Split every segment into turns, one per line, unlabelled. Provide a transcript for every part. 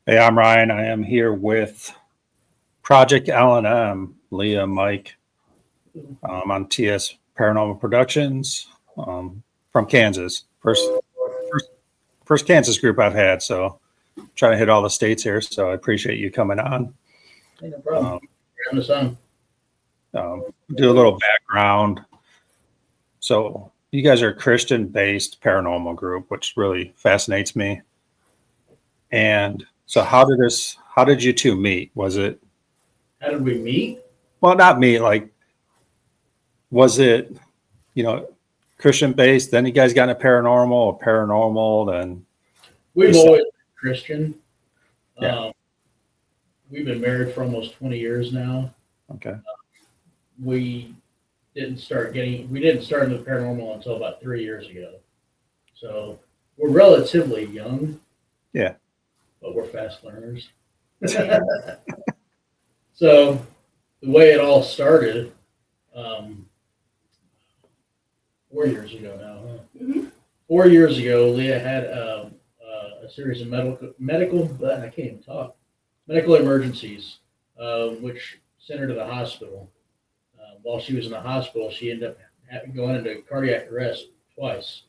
Hey, I'm Ryan. I am here with Project L&M, Leah, Mike, on TS Paranormal Productions from Kansas. First, first Kansas group I've had, so trying to hit all the states here. So I appreciate you coming on.
Hey, no problem. Having us on.
Do a little background. So you guys are a Christian-based paranormal group, which really fascinates me. And so how did you two meet? Was it?
How did we meet?
Well, not meet, like, was it, Christian based? Then you guys got into paranormal, then
We've always been Christian.
Yeah.
We've been married for almost 20 years now.
Okay.
We didn't start into the paranormal until about 3 years ago. So we're relatively young.
Yeah.
But we're fast learners. So the way it all started, 4 years ago now. Huh? Mm-hmm. 4 years ago, Leah had a series of medical emergencies, which sent her to the hospital. While she was in the hospital, she ended up going into cardiac arrest twice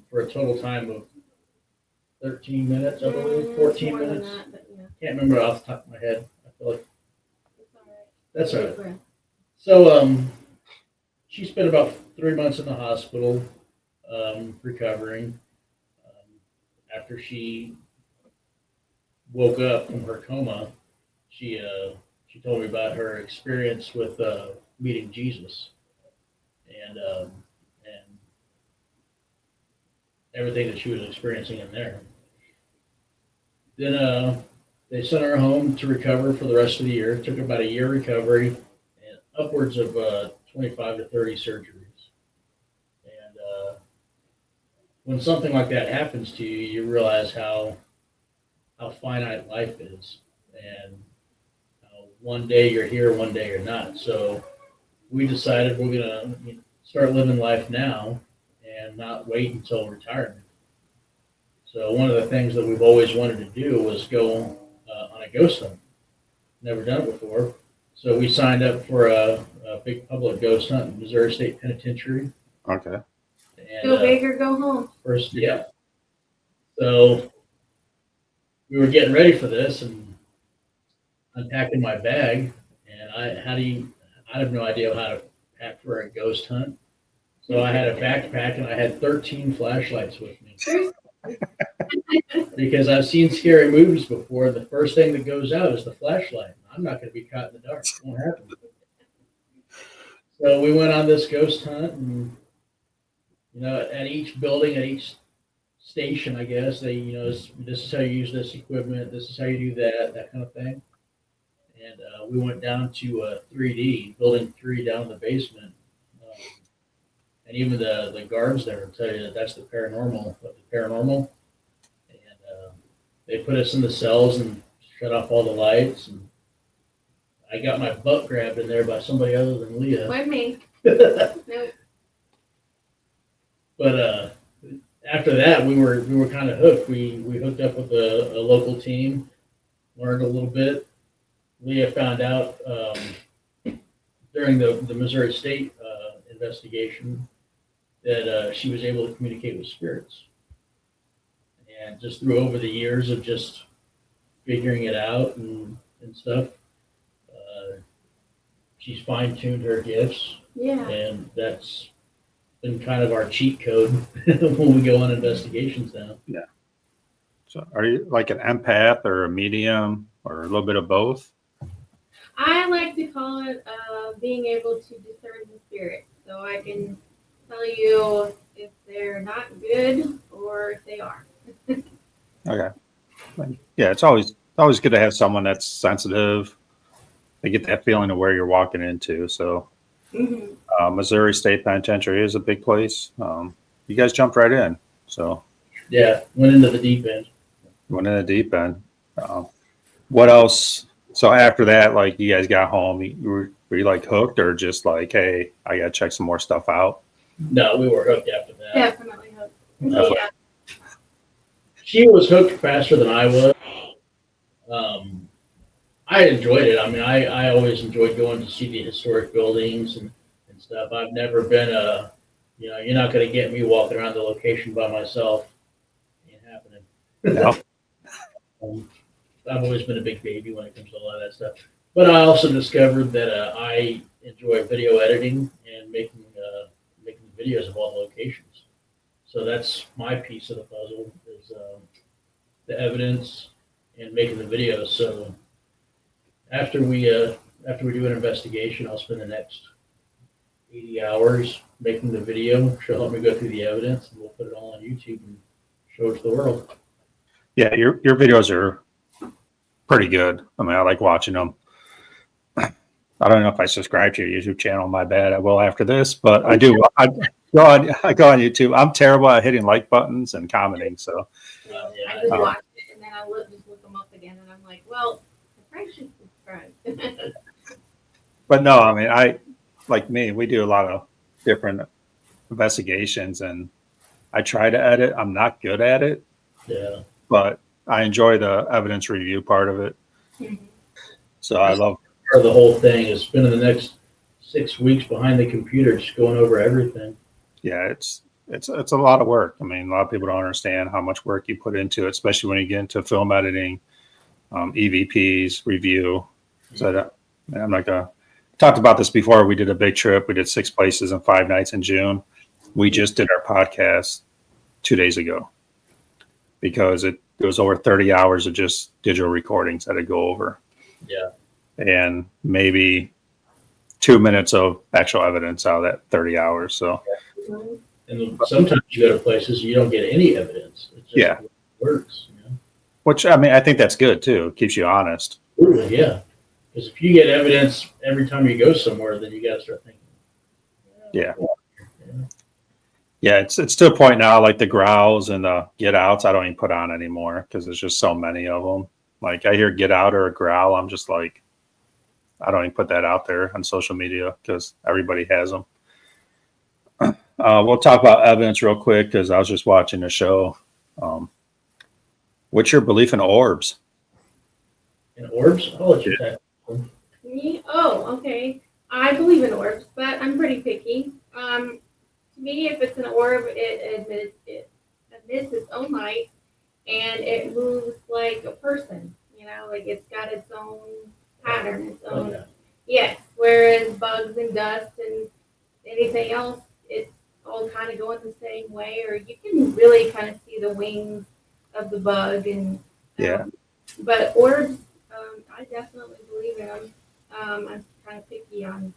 for a total time of 13 minutes, I believe, 14 minutes. Can't remember off the top of my head. I feel like that's all right. So she spent about 3 months in the hospital recovering. After she woke up from her coma, she told me about her experience with meeting Jesus and everything that she was experiencing in there. Then they sent her home to recover for the rest of the year. It took about a year recovery and upwards of 25 to 30 surgeries. And when something like that happens to you, you realize how finite life is, and how one day you're here, one day you're not. So we decided we're gonna start living life now and not wait until retirement. So one of the things that we've always wanted to do was go on a ghost hunt. Never done it before. So we signed up for a big public ghost hunt in Missouri State Penitentiary.
Okay.
And, go big or go home.
First, yeah. So we were getting ready for this and unpacking my bag, and I have no idea how to pack for a ghost hunt. So I had a backpack and I had 13 flashlights with me. Because I've seen scary movies before, and the first thing that goes out is the flashlight. I'm not going to be caught in the dark. It won't happen. So we went on this ghost hunt, and at each building, at each station, I guess they, this is how you use this equipment, this is how you do that kind of thing. And we went down to 3D, building 3 down in the basement. And even the guards there will tell you that that's the paranormal. And they put us in the cells and shut off all the lights. And I got my butt grabbed in there by somebody other than Leah.
By me. Nope.
But after that, we were kind of hooked. We hooked up with a local team, learned a little bit. Leah found out during the Missouri State investigation that she was able to communicate with spirits. And just through over the years of just figuring it out and stuff, she's fine-tuned her gifts.
Yeah.
And that's been kind of our cheat code when we go on investigations now.
Yeah. So are you like an empath or a medium or a little bit of both?
I like to call it being able to discern the spirit. So I can tell you if they're not good or if they are.
Okay. Yeah, it's always good to have someone that's sensitive. They get that feeling of where you're walking into. So Missouri State Penitentiary is a big place. You guys jumped right in. So
yeah, went into the deep end.
What else? So after that, like, you guys got home, were you like hooked, or just like, hey, I gotta check some more stuff out?
No, we were hooked after that.
Definitely hooked. Yeah.
She was hooked faster than I was. I enjoyed it. I mean, I always enjoyed going to see the historic buildings and stuff. I've never been you're not going to get me walking around the location by myself. Ain't happening.
No.
I've always been a big baby when it comes to a lot of that stuff. But I also discovered that I enjoy video editing and making videos of all the locations. So that's my piece of the puzzle is the evidence and making the videos. So after we do an investigation, I'll spend the next 80 hours making the video. She'll help me go through the evidence, and we'll put it all on YouTube and show it to the world.
Yeah, your videos are pretty good. I mean, I like watching them. I don't know if I subscribe to your YouTube channel. My bad. I will after this, but I do. I go on YouTube. I'm terrible at hitting like buttons and commenting. So
I just watch it and then I just look them up again, and I'm like, well, I probably should subscribe.
But no, I mean, like me, we do a lot of different investigations, and I try to edit. I'm not good at it.
Yeah.
But I enjoy the evidence review part of it. So I love
part of the whole thing is spending the next 6 weeks behind the computer just going over everything.
Yeah, it's a lot of work. I mean, a lot of people don't understand how much work you put into it, especially when you get into film editing, EVPs, review. So I'm not gonna talked about this before. We did a big trip. We did 6 places in 5 nights in June. We just did our podcast 2 days ago because it was over 30 hours of just digital recordings that I'd go over.
Yeah.
And maybe 2 minutes of actual evidence out of that 30 hours. So,
and sometimes you go to places you don't get any evidence. It just works. You know?
Which, I mean, I think that's good too. It keeps you honest.
Absolutely, yeah. Because if you get evidence every time you go somewhere, then you got to start thinking.
Yeah, it's to a point now, like the growls and the get outs, I don't even put on anymore because there's just so many of them. Like I hear get out or a growl, I'm just like, I don't even put that out there on social media because everybody has them. We'll talk about evidence real quick because I was just watching the show. What's your belief in orbs?
In orbs? I'll let you take.
Me? Oh, okay. I believe in orbs, but I'm pretty picky. To me, if it's an orb, it emits its own light, and it moves like a person. You know, like it's got its own pattern, its own.
Okay.
Yes. Whereas bugs and dust and anything else, it's all kind of going the same way, or you can really kind of see the wings of the bug and. But orbs, I definitely believe in them. I'm kind of picky on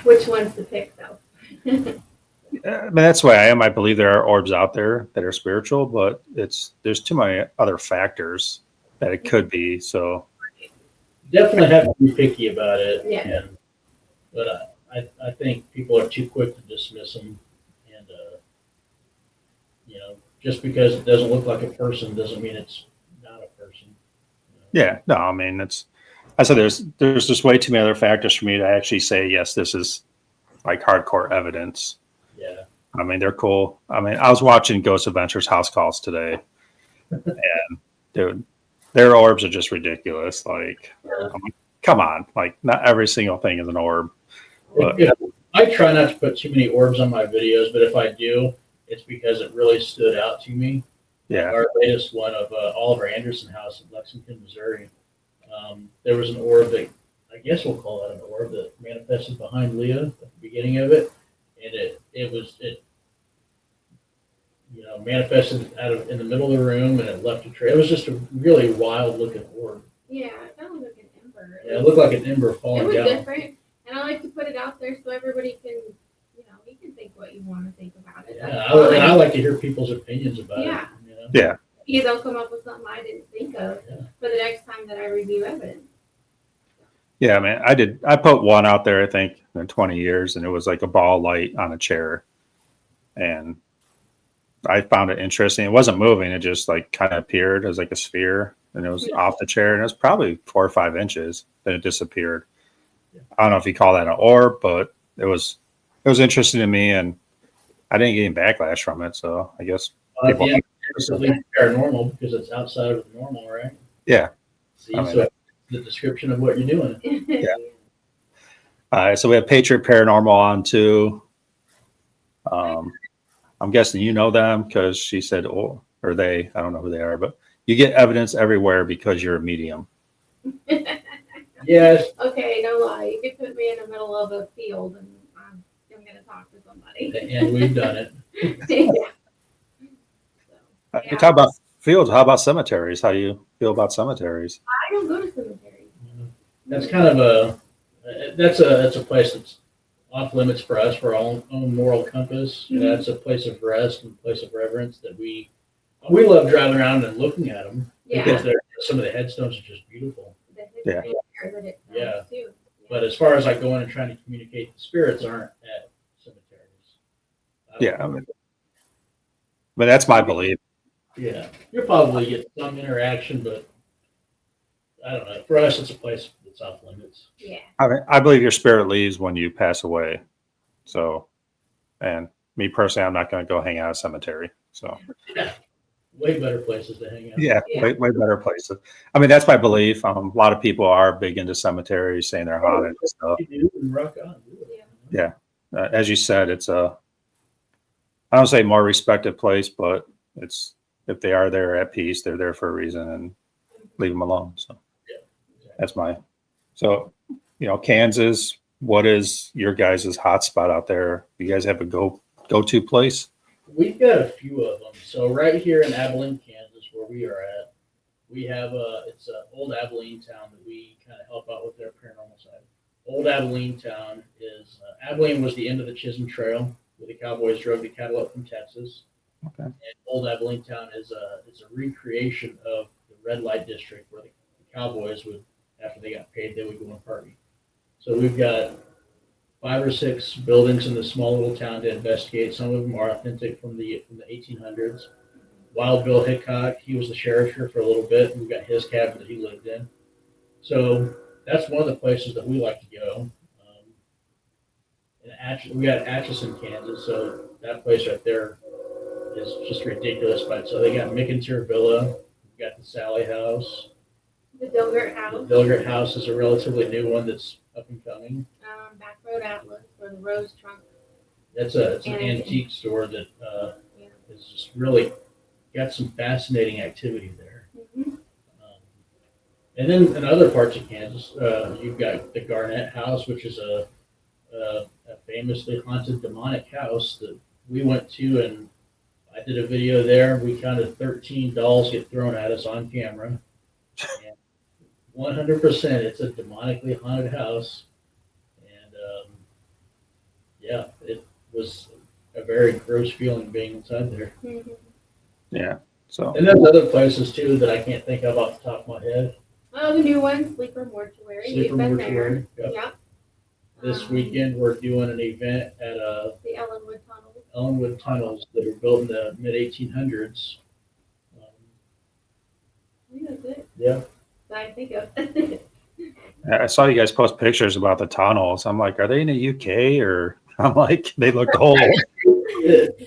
which ones to pick, though.
I mean, that's why I am. I believe there are orbs out there that are spiritual, but there's too many other factors that it could be. So
definitely have to be picky about it.
Yeah.
But I think people are too quick to dismiss them, and just because it doesn't look like a person doesn't mean it's not a person.
Yeah, no, I mean I said there's just way too many other factors for me to actually say yes, this is like hardcore evidence.
Yeah.
I mean, they're cool. I mean, I was watching Ghost Adventures House Calls today, and dude, their orbs are just ridiculous. Like, come on, like not every single thing is an orb. But,
I try not to put too many orbs on my videos, but if I do, it's because it really stood out to me.
Yeah.
Our latest one of Oliver Anderson House in Lexington, Missouri. There was an orb that I guess we'll call it an orb that manifested behind Leah at the beginning of it, and it manifested in the middle of the room, and it left a trail. It was just a really wild looking orb.
Yeah, it kind of looked like an ember.
Yeah, it looked like an ember falling down.
It was different, and I like to put it out there so everybody can, you can think what you want to think about it.
Yeah, I like to hear people's opinions about it.
Yeah.
Maybe they'll come up with something I didn't think of for the next time that I review evidence.
Yeah, I mean, I put one out there, I think, in 20 years, and it was like a ball light on a chair. And I found it interesting. It wasn't moving. It just like kind of appeared as like a sphere, and it was off the chair, and it was probably 4 or 5 inches. Then it disappeared. I don't know if you call that an orb, but it was interesting to me, and I didn't get any backlash from it. So I guess
It's paranormal because it's outside of the normal, right?
Yeah.
See, so the description of what you're doing.
Yeah. All right, so we have Patriot Paranormal on too. I'm guessing you know them because she said, or they, I don't know who they are, but you get evidence everywhere because you're a medium.
Yes.
Okay, no lie. You could put me in the middle of a field and I'm going to talk to somebody.
And we've done it.
Yeah. So,
You talk about fields. How about cemeteries? How do you feel about cemeteries?
I don't go to cemeteries.
That's kind of that's a place that's off limits for us, for our own moral compass. You know, it's a place of rest and place of reverence that we love driving around and looking at them because some of the headstones are just beautiful.
Yeah.
Yeah. But as far as like going and trying to communicate, the spirits aren't at cemeteries.
Yeah, I mean, that's my belief.
Yeah, you'll probably get some interaction, but I don't know. For us, it's a place that's off limits.
Yeah.
I believe your spirit leaves when you pass away. So, and me personally, I'm not going to go hang out at a cemetery. So,
yeah, way better places to hang out.
Yeah, way better places. I mean, that's my belief. A lot of people are big into cemeteries, saying they're haunted and stuff.
Rock on.
Yeah, as you said, it's I don't say more respected place, but it's if they are there at peace, they're there for a reason, and leave them alone. So that's my. So, Kansas. What is your guys' hot spot out there? You guys have a go-to place?
We've got a few of them. So right here in Abilene, Kansas, where we are at, we have it's an old Abilene town that we kind of help out with their paranormal side. Old Abilene town is Abilene was the end of the Chisholm Trail, where the cowboys drove the cattle up from Texas.
Okay.
And old Abilene town is a recreation of the red light district, where the cowboys would, after they got paid, they would go and party. So we've got 5 or 6 buildings in this small little town to investigate. Some of them are authentic from the 1800s. Wild Bill Hickok, he was the sheriff here for a little bit, and we got his cabin that he lived in. So that's one of the places that we like to go. We got Atchison, Kansas, so that place right there is just ridiculous. But so they got McIntyre Villa, we got the Sally House.
The Dilgert House.
The Dilgert House is a relatively new one that's up and coming.
Back Road Atlas for the Rose Trunk.
It's an antique store that is just really got some fascinating activity there.
Mm-hmm.
And then in other parts of Kansas, you've got the Garnett House, which is a famously haunted demonic house that we went to, and I did a video there. We counted 13 dolls get thrown at us on camera. And 100%, it's a demonically haunted house. And it was a very gross feeling being inside there.
Mm-hmm.
Yeah. So.
And there's other places too that I can't think of off the top of my head.
Oh, the new one, Sleeper Mortuary.
Sleeper Mortuary.
Yep.
This weekend we're doing an event at
the Ellenwood Tunnels.
Ellenwood Tunnels that were built in the mid 1800s.
That's it.
Yeah.
That I think of.
I saw you guys post pictures about the tunnels. I'm like, are they in the UK or? I'm like, they looked old.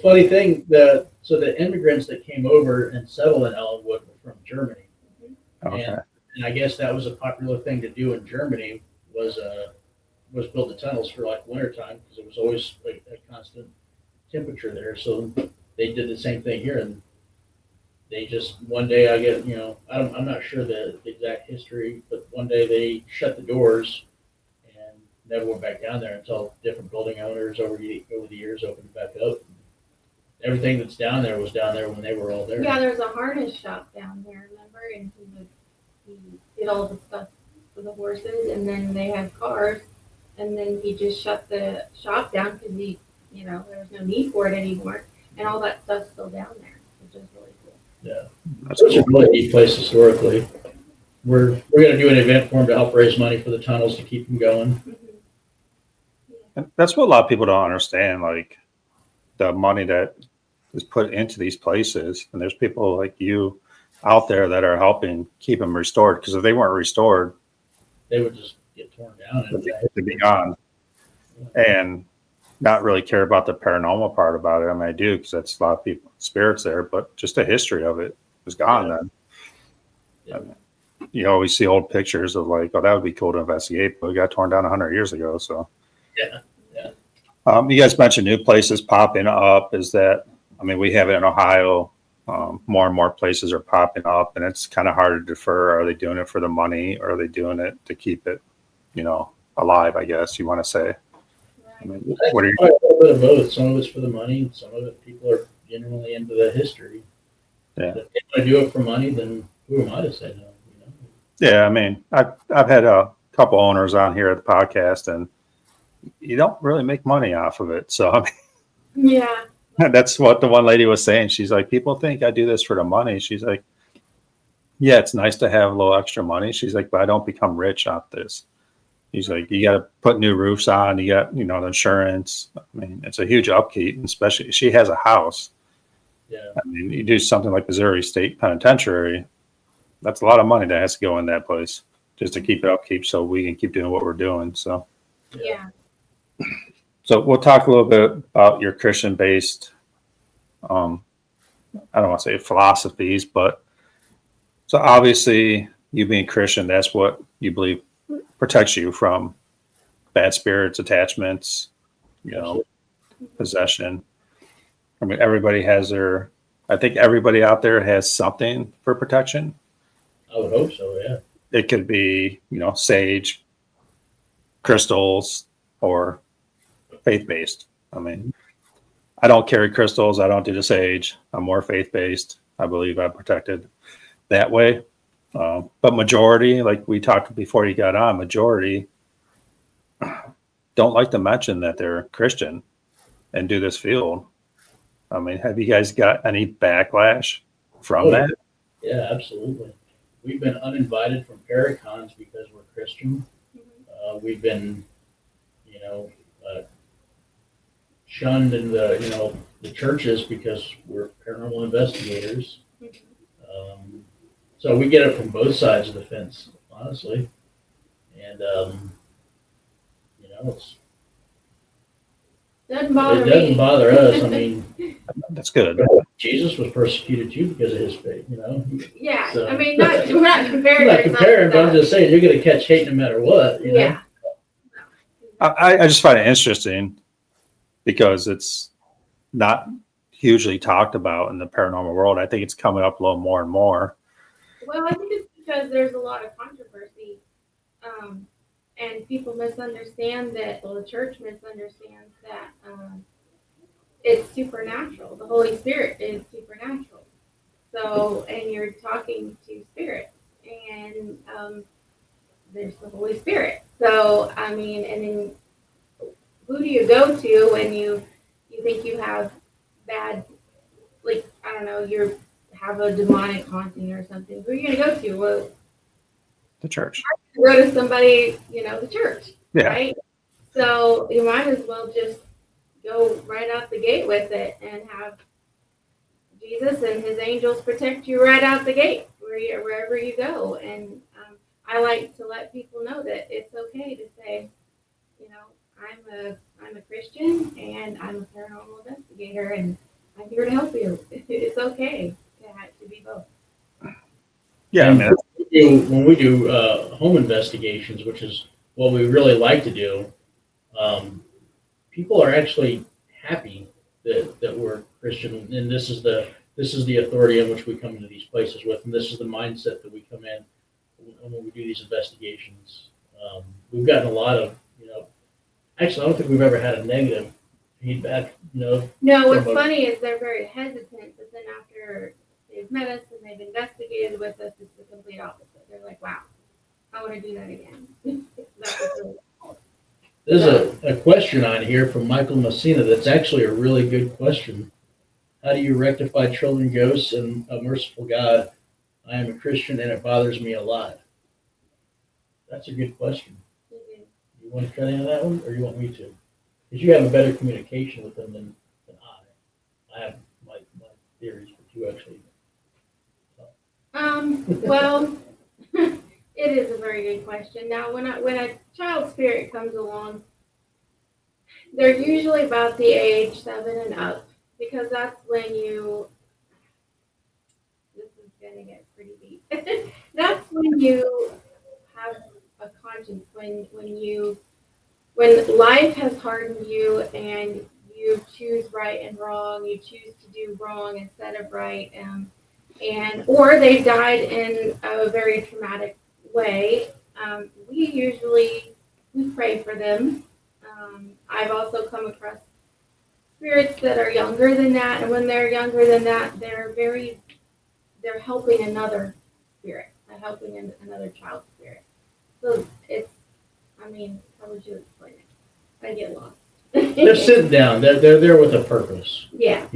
Funny thing, so the immigrants that came over and settled in Ellenwood were from Germany.
Okay.
And I guess that was a popular thing to do in Germany was build the tunnels for like wintertime because it was always like a constant temperature there. So they did the same thing here, and they just one day I'm not sure the exact history, but one day they shut the doors and never went back down there until different building owners over the years opened it back up. Everything that's down there was down there when they were all there.
Yeah, there's a harness shop down there, remember? And he did all the stuff for the horses, and then they had cars, and then he just shut the shop down because there was no need for it anymore, and all that stuff's still down there, which is really cool.
Yeah, it's a really neat place historically. We're going to do an event for them to help raise money for the tunnels to keep them going.
Mm-hmm.
And that's what a lot of people don't understand, like the money that is put into these places. And there's people like you out there that are helping keep them restored. Because if they weren't restored,
they would just get torn down and
they'd be gone. And not really care about the paranormal part about it. I mean, I do because that's a lot of people, spirits there, but just the history of it was gone then.
Yeah.
you always see old pictures of like, oh, that would be cool to investigate, but it got torn down 100 years ago. So,
Yeah.
you guys mentioned new places popping up. Is that, I mean, we have it in Ohio. More and more places are popping up, and it's kind of hard to defer. Are they doing it for the money, or are they doing it to keep it, alive? I guess you want to say. I mean, what are you?
A little bit of both. Some of it's for the money, and some of it people are genuinely into the history.
Yeah.
If they want to do it for money, then who am I to say no?
Yeah, I mean, I've had a couple owners on here at the podcast, and you don't really make money off of it. So I mean,
Yeah.
that's what the one lady was saying. She's like, people think I do this for the money. She's like, yeah, it's nice to have a little extra money. She's like, but I don't become rich off this. He's like, you got to put new roofs on. You got, the insurance. I mean, it's a huge upkeep, especially she has a house.
Yeah.
I mean, you do something like Missouri State Penitentiary. That's a lot of money that has to go in that place just to keep it upkeep so we can keep doing what we're doing. So,
Yeah.
So we'll talk a little bit about your Christian-based, I don't want to say philosophies, but so obviously you being Christian, that's what you believe protects you from bad spirits, attachments, possession. I mean, I think everybody out there has something for protection.
I would hope so, yeah.
It could be, sage, crystals, or faith-based. I mean, I don't carry crystals. I don't do the sage. I'm more faith-based. I believe I'm protected that way. But majority, like we talked before you got on, majority don't like to mention that they're Christian and do this field. I mean, have you guys got any backlash from that?
Yeah, absolutely. We've been uninvited from Paracons because we're Christian. We've been, shunned in the churches because we're paranormal investigators. So we get it from both sides of the fence, honestly. And,
Doesn't
it doesn't bother us. I mean,
That's good.
Jesus was persecuted too because of his faith,
Yeah.
So-
I mean, we're not comparing.
I'm not comparing, but I'm just saying you're going to catch hate no matter what. You know?
Yeah.
I just find it interesting because it's not hugely talked about in the paranormal world. I think it's coming up a little more and more.
Well, I think it's because there's a lot of controversy, and people misunderstand that. Well, the church misunderstands that it's supernatural. The Holy Spirit is supernatural. So, and you're talking to spirits, and there's the Holy Spirit. So, I mean, and then who do you go to when you think you have bad, like, I don't know, you have a demonic haunting or something? Who are you going to go to? Well,
The church.
you go to somebody, the church,
Yeah.
right? So you might as well just go right out the gate with it and have Jesus and his angels protect you right out the gate wherever you go. And I like to let people know that it's okay to say, I'm a Christian and I'm a paranormal investigator and I'm here to help you. It's okay to be both.
Yeah. I mean,
When we do home investigations, which is what we really like to do, people are actually happy that we're Christian, and this is the authority in which we come into these places with, and this is the mindset that we come in when we do these investigations. We've gotten a lot of, actually, I don't think we've ever had a negative feedback.
No, what's funny is they're very hesitant, but then after they've met us and they've investigated with us, it's the complete opposite. They're like, wow, I want to do that again. That was really cool.
There's a question on here from Michael Messina that's actually a really good question. How do you rectify children ghosts and a merciful God? I am a Christian and it bothers me a lot. That's a good question. You want to cut in on that one, or you want me to? Because you have a better communication with them than I. I have my theories, but you actually.
Well, it is a very good question. Now, when a child spirit comes along, they're usually about the age 7 and up, because that's when this is going to get pretty deep. That's when you have a conscience, when life has hardened you and you choose right and wrong, you choose to do wrong instead of right, or they died in a very traumatic way, we pray for them. I've also come across spirits that are younger than that, and when they're younger than that, they're helping another spirit, helping another child spirit. So how would you explain it? I get lost.
They're sitting down. They're there with a purpose.
Yeah.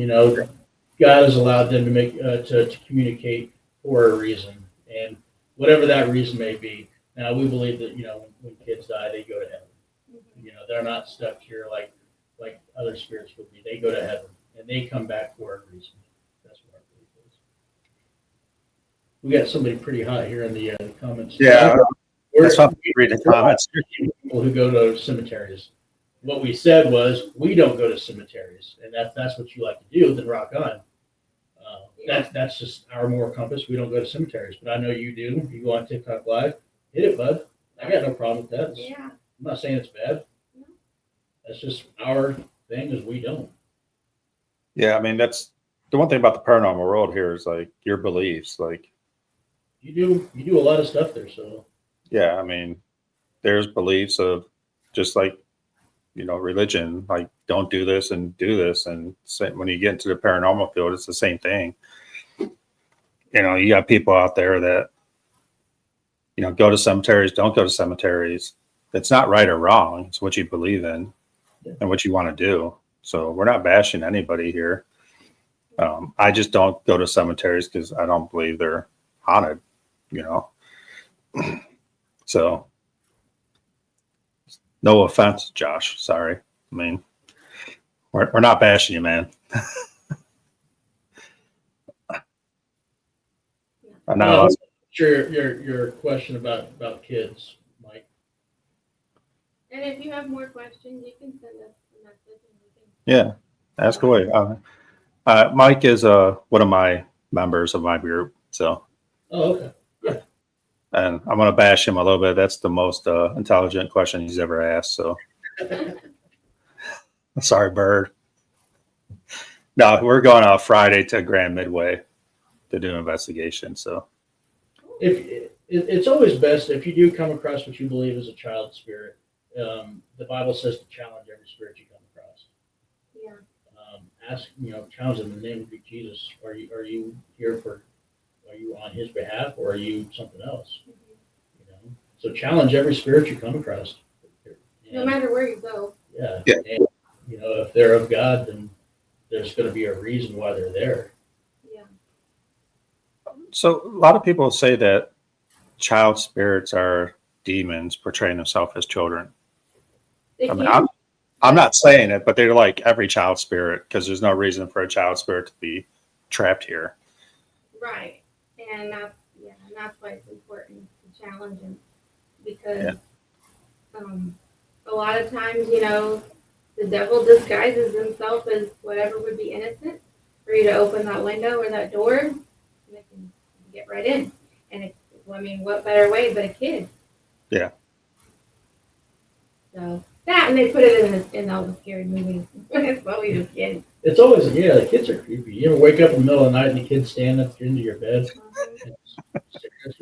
God has allowed them to make to communicate for a reason, and whatever that reason may be. Now we believe that when kids die, they go to heaven. They're not stuck here like other spirits would be. They go to heaven and they come back for a reason. That's what our belief is. We got somebody pretty hot here in the comments.
Yeah, that's what we read the comments.
People who go to cemeteries. What we said was we don't go to cemeteries, and that's what you like to do. Then rock on. That's just our moral compass. We don't go to cemeteries, but I know you do. You go on TikTok Live, hit it, bud. I got no problem with that.
Yeah.
I'm not saying it's bad.
No.
That's just our thing. Is we don't.
Yeah, I mean that's the one thing about the paranormal world here is like your beliefs. Like
you do a lot of stuff there. So
yeah, I mean there's beliefs of just like religion, like don't do this and do this, and when you get into the paranormal field, it's the same thing. You got people out there that go to cemeteries, don't go to cemeteries. It's not right or wrong. It's what you believe in and what you want to do. So we're not bashing anybody here. I just don't go to cemeteries because I don't believe they're haunted. So. No offense, Josh. Sorry. I mean, we're not bashing you, man. No,
sure. Your question about kids, Mike.
And if you have more questions, you can send us a message.
Yeah, ask away. Mike is one of my members of my group, so.
Oh, okay. Yeah.
And I'm going to bash him a little bit. That's the most intelligent question he's ever asked. So, sorry, Bird. No, we're going out Friday to Grand Midway to do an investigation. So,
it's always best if you do come across what you believe is a child spirit. The Bible says to challenge every spirit you come across.
Yeah.
Ask, challenge in the name of Jesus. Are you here for? Are you on his behalf, or are you something else? So challenge every spirit you come across.
No matter where you go.
Yeah. And, if they're of God, then there's going to be a reason why they're there.
Yeah.
So a lot of people say that child spirits are demons portraying themselves as children. I'm not saying it, but they're like every child spirit because there's no reason for a child spirit to be trapped here.
Right. And that's why it's important to challenge them, because a lot of times, the devil disguises himself as whatever would be innocent for you to open that window or that door, and they can get right in. And what better way but a kid?
Yeah.
So that, and they put it in all the scary movies. It's probably just kids.
It's always, the kids are creepy. You ever wake up in the middle of the night and the kids stand up into your bed?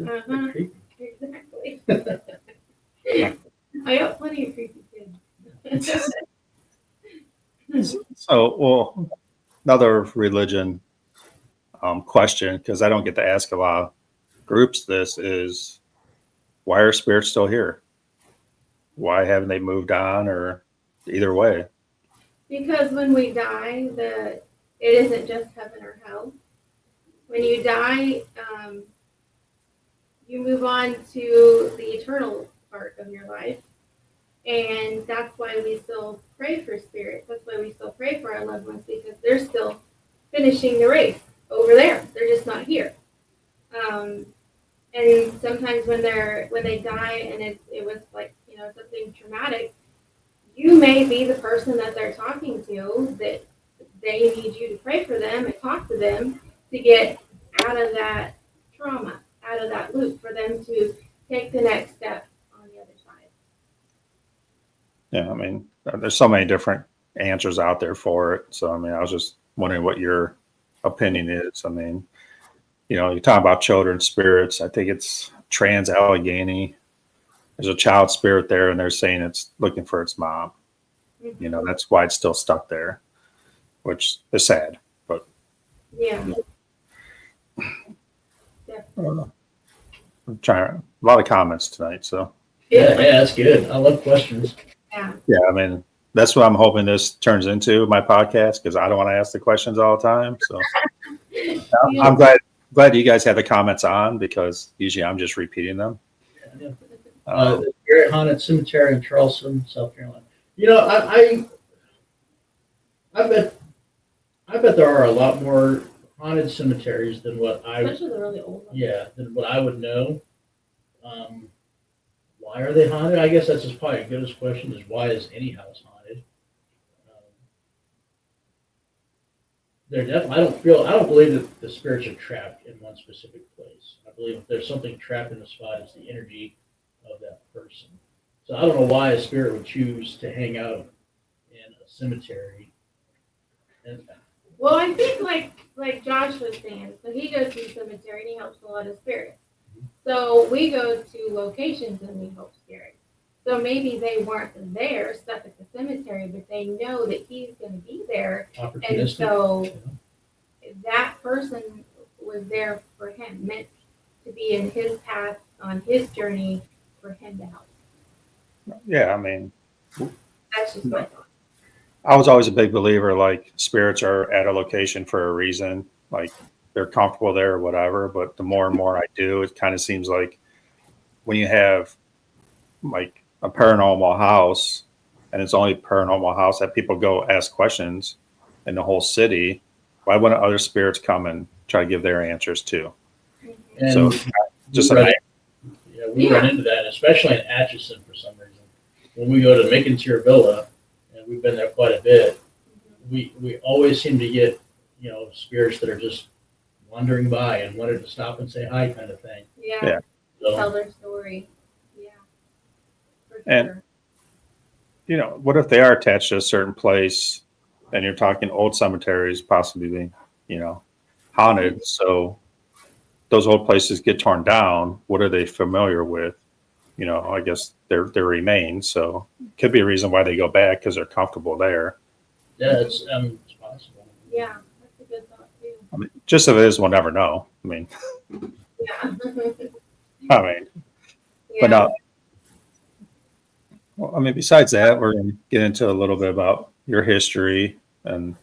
Uh-huh.
Creepy.
Exactly. I got plenty of creepy kids.
So, another religion question, because I don't get to ask a lot of groups this, is why are spirits still here? Why haven't they moved on, or either way?
Because when we die, it isn't just heaven or hell. When you die, you move on to the eternal part of your life. And that's why we still pray for spirits. That's why we still pray for our loved ones, because they're still finishing the race over there. They're just not here. And sometimes when they die and it was like, something traumatic, you may be the person that they're talking to, that they need you to pray for them and talk to them to get out of that trauma, out of that loop for them to take the next step on the other side.
Yeah, I mean, there's so many different answers out there for it. So, I mean, I was just wondering what your opinion is. I mean, you talk about children's spirits. I think it's trans-Allegheny. There's a child spirit there, and they're saying it's looking for its mom. That's why it's still stuck there, which is sad. But
Yeah.
I'm trying a lot of comments tonight. So
Yeah, that's good. I love questions.
Yeah.
I mean, that's what I'm hoping this turns into, my podcast, because I don't want to ask the questions all the time. So I'm glad you guys had the comments on, because usually I'm just repeating them.
The Spirit Haunted Cemetery in Charleston, South Carolina. I bet there are a lot more haunted cemeteries than what
Especially the really old ones.
than what I would know. Why are they haunted? I guess that's just probably a good question, is why is any house haunted? They're definitely, I don't believe that the spirits are trapped in one specific place. I believe if there's something trapped in the spot, it's the energy of that person. So I don't know why a spirit would choose to hang out in a cemetery.
Well, I think like Josh was saying, so he goes to the cemetery and he helps a lot of spirits. So we go to locations and we help spirits. So maybe they weren't there, stuck at the cemetery, but they know that he's going to be there. And so that person was there for him, meant to be in his path on his journey for him to help.
Yeah, I mean,
That's just my thought.
I was always a big believer, like, spirits are at a location for a reason. Like, they're comfortable there or whatever. But the more and more I do, it kind of seems like when you have like a paranormal house, and it's only a paranormal house that people go ask questions in the whole city, why wouldn't other spirits come and try to give their answers too?
And
So just
we run into that, especially in Atchison for some reason. When we go to McIntyre Villa, and we've been there quite a bit, we always seem to get, spirits that are just wandering by and wanted to stop and say hi, kind of thing.
Yeah.
So,
Tell their story. Yeah. For
And-
sure.
what if they are attached to a certain place, and you're talking old cemeteries possibly being, haunted. So those old places get torn down. What are they familiar with? I guess their remains. So it could be a reason why they go back, because they're comfortable there.
yeah, it's possible.
Yeah, that's a good thought too.
I mean, just if it is, we'll never know. I mean,
Yeah.
But no. Well, I mean, besides that, we're going to get into a little bit about your history and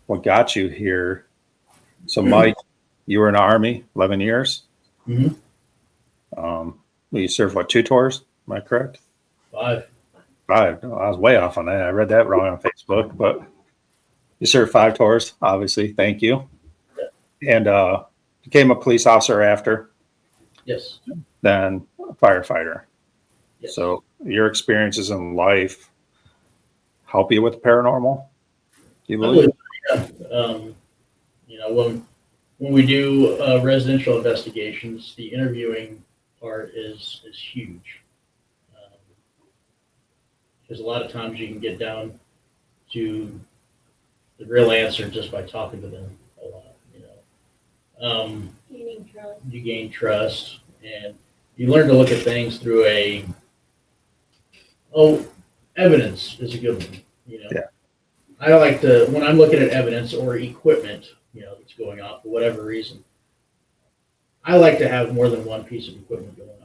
what got you here. So, Mike, you were in the Army 11 years.
Mhm.
You served, 2 tours? Am I correct?
5.
5. No, I was way off on that. I read that wrong on Facebook, but you served 5 tours, obviously. Thank you. And became a police officer after,
Yes.
then a firefighter.
Yes.
So your experiences in life help you with the paranormal? Do you
I
believe?
believe, when we do residential investigations, the interviewing part is huge. Because a lot of times you can get down to the real answer just by talking to them a lot.
Gaining trust.
You gain trust, and you learn to look at things through evidence is a good one.
Yeah.
I like to, when I'm looking at evidence or equipment, that's going off for whatever reason, I like to have more than one piece of equipment going on.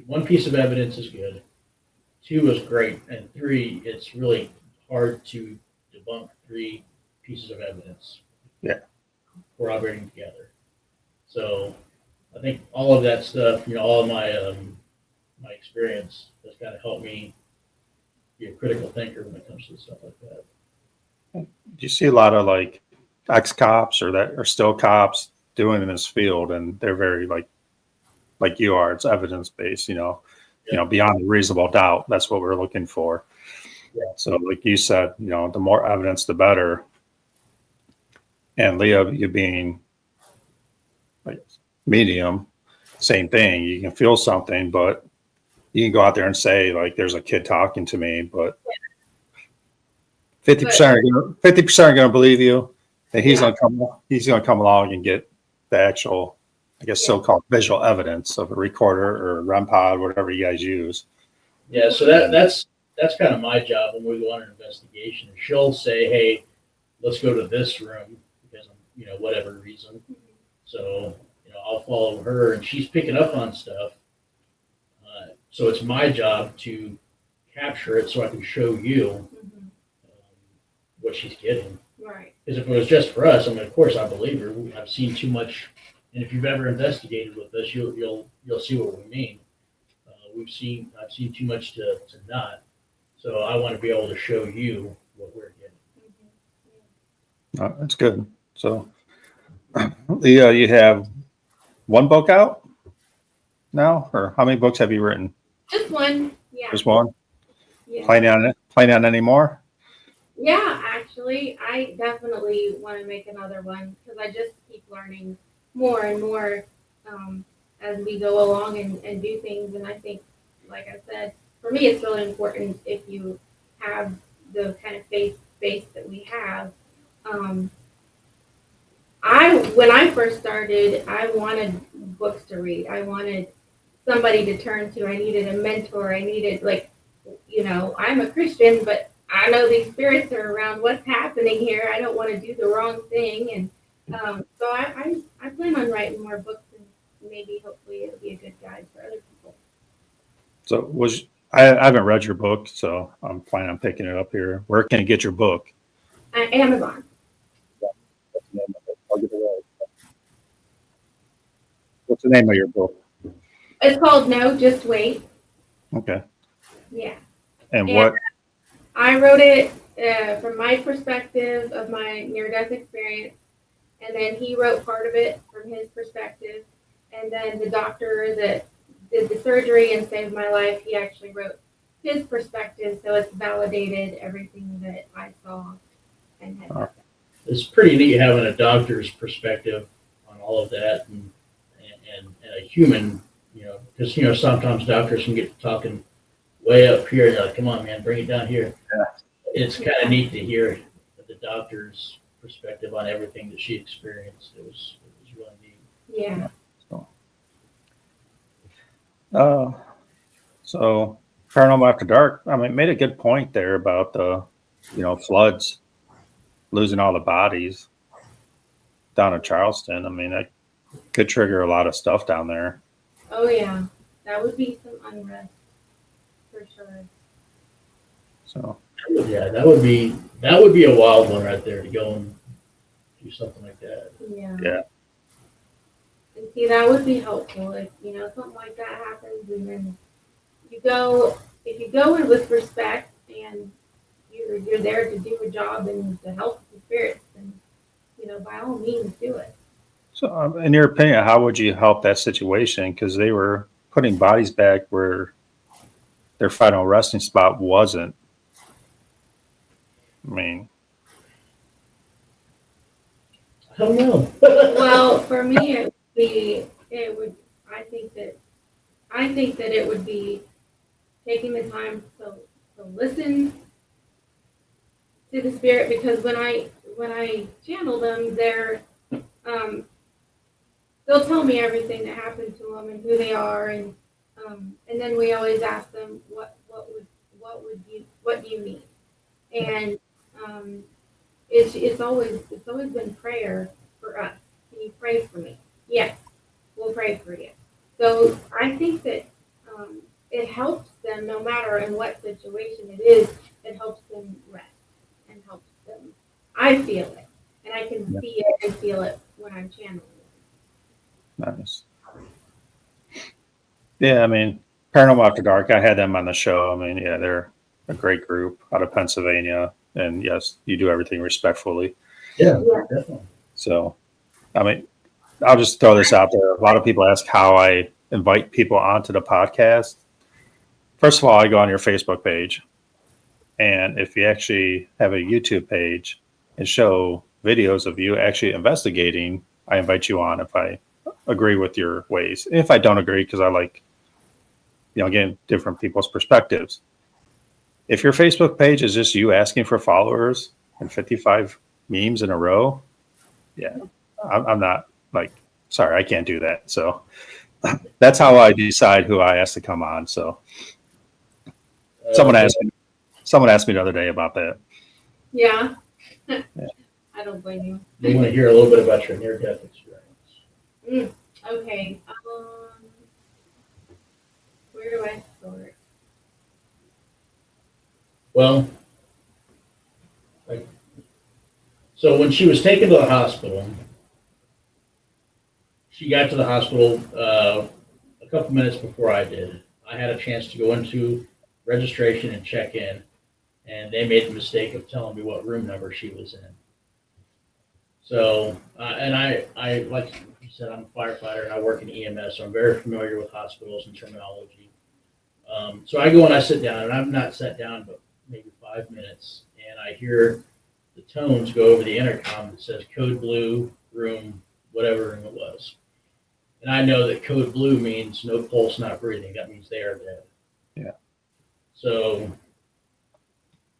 One piece of evidence is good, 2 is great, and 3, it's really hard to debunk 3 pieces of evidence.
Yeah.
Corroborating together. So I think all of that stuff, all of my my experience has kind of helped me be a critical thinker when it comes to stuff like that.
Do you see a lot of ex-cops or that are still cops doing in this field, and they're very like you are? It's evidence-based, beyond a reasonable doubt. That's what we're looking for.
Yeah.
So like you said, the more evidence, the better. And Leah, you being medium, same thing. You can feel something, but you can go out there and say, like, there's a kid talking to me, but 50% are going to believe you, and he's going to come along and get the actual, I guess, so-called visual evidence of a recorder or a REM pod, whatever you guys use.
Yeah, so that's kind of my job when we go on an investigation. She'll say, "Hey, let's go to this room because whatever reason." So I'll follow her, and she's picking up on stuff. So it's my job to capture it so I can show you what she's getting.
Right.
Because if it was just for us, I mean, of course I believe her. I've seen too much, and if you've ever investigated with us, you'll see what we mean. I've seen too much to not. So I want to be able to show you what we're getting.
That's good. So, Leah, you have one book out now, or how many books have you written?
Just one. Yeah.
Just one.
Yeah.
Planning on any more?
Yeah, actually, I definitely want to make another one because I just keep learning more and more as we go along and do things. And I think, like I said, for me, it's really important if you have the kind of faith base that we have. When I first started, I wanted books to read. I wanted somebody to turn to. I needed a mentor. I needed, I'm a Christian, but I know these spirits are around. What's happening here? I don't want to do the wrong thing. And so I plan on writing more books, and maybe hopefully it'll be a good guide for other people.
So I haven't read your book, so I'm planning on picking it up here. Where can you get your book?
Amazon.
I'll give it away. What's the name of your book?
It's called No, Just Wait.
Okay.
Yeah.
And what?
I wrote it from my perspective of my near-death experience, and then he wrote part of it from his perspective, and then the doctor that did the surgery and saved my life, he actually wrote his perspective, so it's validated everything that I saw and had.
It's pretty neat having a doctor's perspective on all of that, and a human, because sometimes doctors can get talking way up here, and they're like, "Come on, man, bring it down here."
Yeah.
It's kind of neat to hear the doctor's perspective on everything that she experienced. It was really neat.
Yeah.
So Paranormal After Dark, I mean, made a good point there about the, floods, losing all the bodies down in Charleston. I mean, that could trigger a lot of stuff down there.
Oh yeah, that would be some unrest for sure.
So
Yeah, that would be a wild one right there to go and do something like that.
Yeah. And see, that would be helpful if something like that happens, and then if you go in with respect and you're there to do a job and to help the spirits, then by all means do it.
So, in your opinion, how would you help that situation? Because they were putting bodies back where their final resting spot wasn't. I mean,
I don't know.
Well, for me, I think that it would be taking the time to listen to the spirit, because when I channel them, they'll tell me everything that happened to them and who they are, and then we always ask them what do you need, and it's always been prayer for us. Can you pray for me? Yes, we'll pray for you. So I think that it helps them no matter in what situation it is. It helps them rest and helps them. I feel it, and I can see it and feel it when I'm channeling it.
nice. Yeah, I mean, Paranormal After Dark, I had them on the show. I mean, yeah, they're a great group out of Pennsylvania. And yes, you do everything respectfully.
Yeah, definitely.
So, I mean, I'll just throw this out there. A lot of people ask how I invite people onto the podcast. First of all, I go on your Facebook page. And if you actually have a YouTube page and show videos of you actually investigating, I invite you on. If I agree with your ways. If I don't agree, because I like, again, different people's perspectives. If your Facebook page is just you asking for followers and 55 memes in a row, yeah, I'm not like, sorry, I can't do that. So that's how I decide who I ask to come on. So someone asked me the other day about that.
Yeah. I don't blame you.
You want to hear a little bit about your near-death experience?
Okay. Where do I start?
Well, so when she was taken to the hospital, she got to the hospital a couple minutes before I did. I had a chance to go into registration and check in, and they made the mistake of telling me what room number she was in. So, and I like you said, I'm a firefighter and I work in EMS, so I'm very familiar with hospitals and terminology. So I go and I sit down, and I've not sat down but maybe 5 minutes, and I hear the tones go over the intercom that says code blue, room, whatever room it was. And I know that code blue means no pulse, not breathing. That means they are dead.
Yeah.
So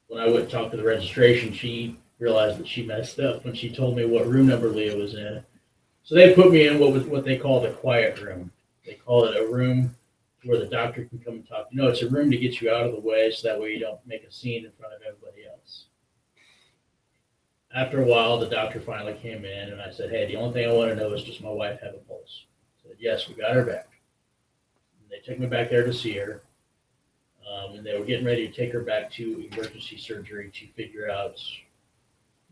when I went and talked to the registration, she realized that she messed up when she told me what room number Leah was in. So they put me in what they call the quiet room. They call it a room where the doctor can come and talk. It's a room to get you out of the way so that way you don't make a scene in front of everybody else. After a while, the doctor finally came in, and I said, hey, the only thing I want to know is does my wife have a pulse? I said, yes, we got her back. And they took me back there to see her, and they were getting ready to take her back to emergency surgery to figure out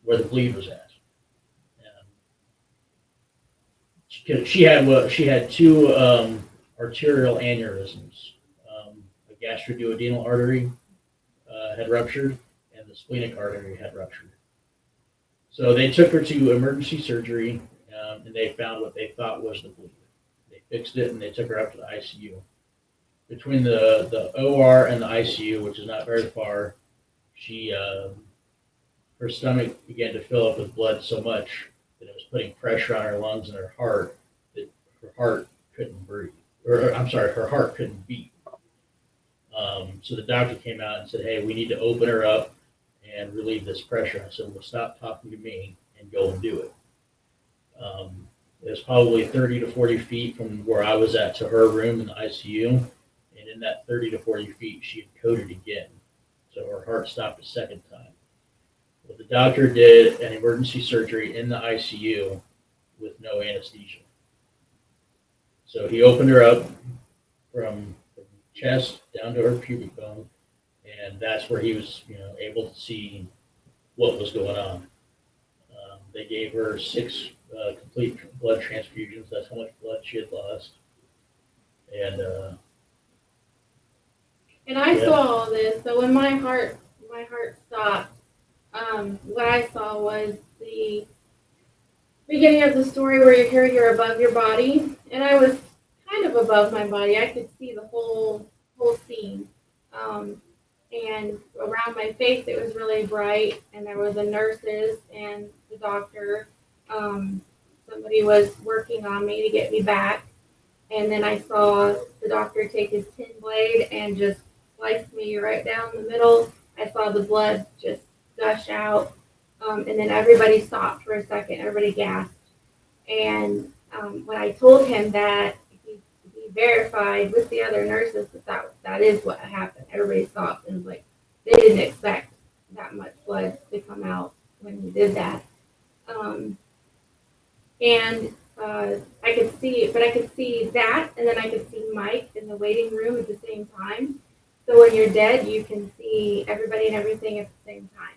where the bleed was at. She had two arterial aneurysms. The gastroduodenal artery had ruptured, and the splenic artery had ruptured. So they took her to emergency surgery, and they found what they thought was the bleed. They fixed it, and they took her up to the ICU. Between the OR and the ICU, which is not very far, her stomach began to fill up with blood so much that it was putting pressure on her lungs and her heart that her heart couldn't breathe. Her heart couldn't beat. So the doctor came out and said, hey, we need to open her up and relieve this pressure. I said, well, stop talking to me and go and do it. It was probably 30 to 40 feet from where I was at to her room in the ICU. And in that 30 to 40 feet, she had coded again. So her heart stopped a second time. Well, the doctor did an emergency surgery in the ICU with no anesthesia. So he opened her up from chest down to her pubic bone, and that's where he was, able to see what was going on. They gave her 6 complete blood transfusions. That's how much blood she had lost.
And I saw all this. So when my heart stopped, what I saw was the beginning of the story where you hear you're above your body, and I was kind of above my body. I could see the whole scene. And around my face, it was really bright, and there were the nurses and the doctor. Somebody was working on me to get me back, and then I saw the doctor take his tin blade and just slice me right down the middle. I saw the blood just gush out, and then everybody stopped for a second. Everybody gasped, and when I told him that, he verified with the other nurses that is what happened. Everybody stopped and was like, they didn't expect that much blood to come out when he did that. I could see that, and then I could see Mike in the waiting room at the same time. So when you're dead, you can see everybody and everything at the same time.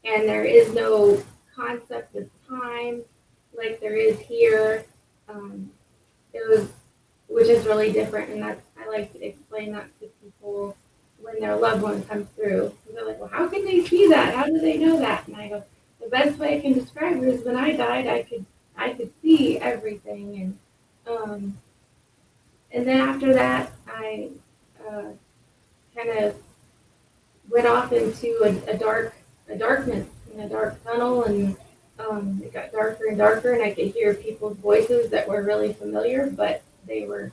And there is no concept of time like there is here. Which is really different, and I like to explain that to people when their loved one comes through. They're like, well, how can they see that? How do they know that? And I go, the best way I can describe it is when I died, I could see everything, and then after that, I kind of went off into a darkness, in a dark tunnel, and it got darker and darker, and I could hear people's voices that were really familiar, but they were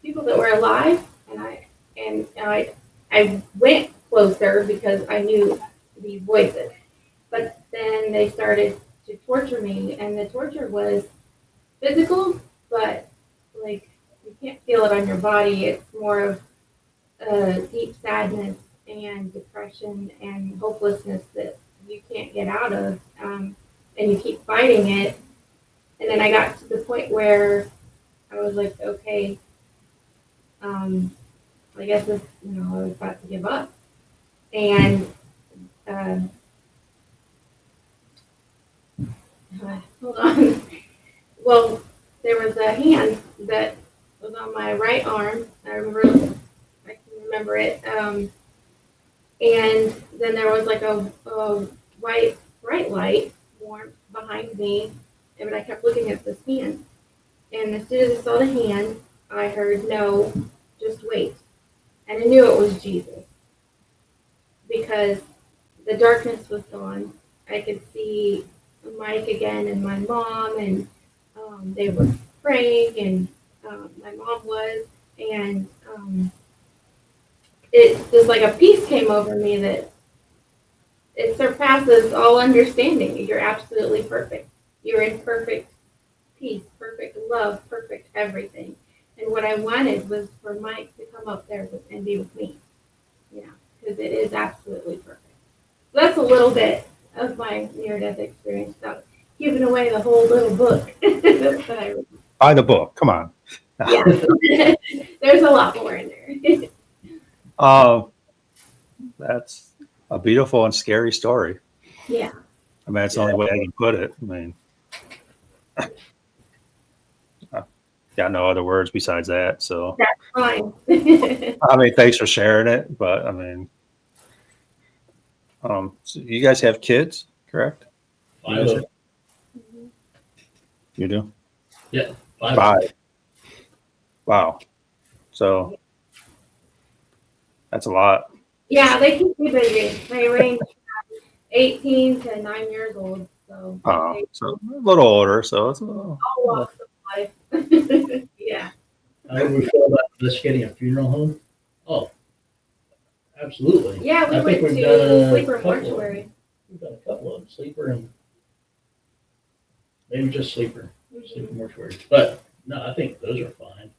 people that were alive. And I went closer because I knew these voices. But then they started to torture me, and the torture was physical, but like you can't feel it on your body. It's more of deep sadness and depression and hopelessness that you can't get out of, and you keep fighting it. And then I got to the point where I was like, okay, I guess this, I was about to give up. And hold on. Well, there was a hand that was on my right arm. I can remember it. And then there was like a white bright light warm behind me, but I kept looking at this hand. And as soon as I saw the hand, I heard, "No, just wait." And I knew it was Jesus because the darkness was gone. I could see Mike again and my mom, and they were praying, and my mom was, and it just like a peace came over me that it surpasses all understanding. You're absolutely perfect. You're in perfect peace, perfect love, perfect everything. And what I wanted was for Mike to come up there and be with me, because it is absolutely perfect. So that's a little bit of my near-death experience without giving away the whole little book.
Buy the book. Come on.
Yeah, there's a lot more in there.
That's a beautiful and scary story.
Yeah.
I mean, that's the only way I can put it. I mean, got no other words besides that. So
That's fine.
I mean, thanks for sharing it. But I mean, so you guys have kids, correct?
5.
You do?
Yeah, 5.
5. Wow. So that's a lot.
Yeah, they keep me busy. They range from 18 to 9 years old. So,
So a little older. So it's a little.
all walks of life. Yeah.
How would we feel about investigating a funeral home? Oh, absolutely.
Yeah, we
I
went
think we've
to
done a
Sleeper
couple of them.
Mortuary.
We've done a couple of them, Sleeper and maybe just Sleeper Mortuary. But no, I think those are fine.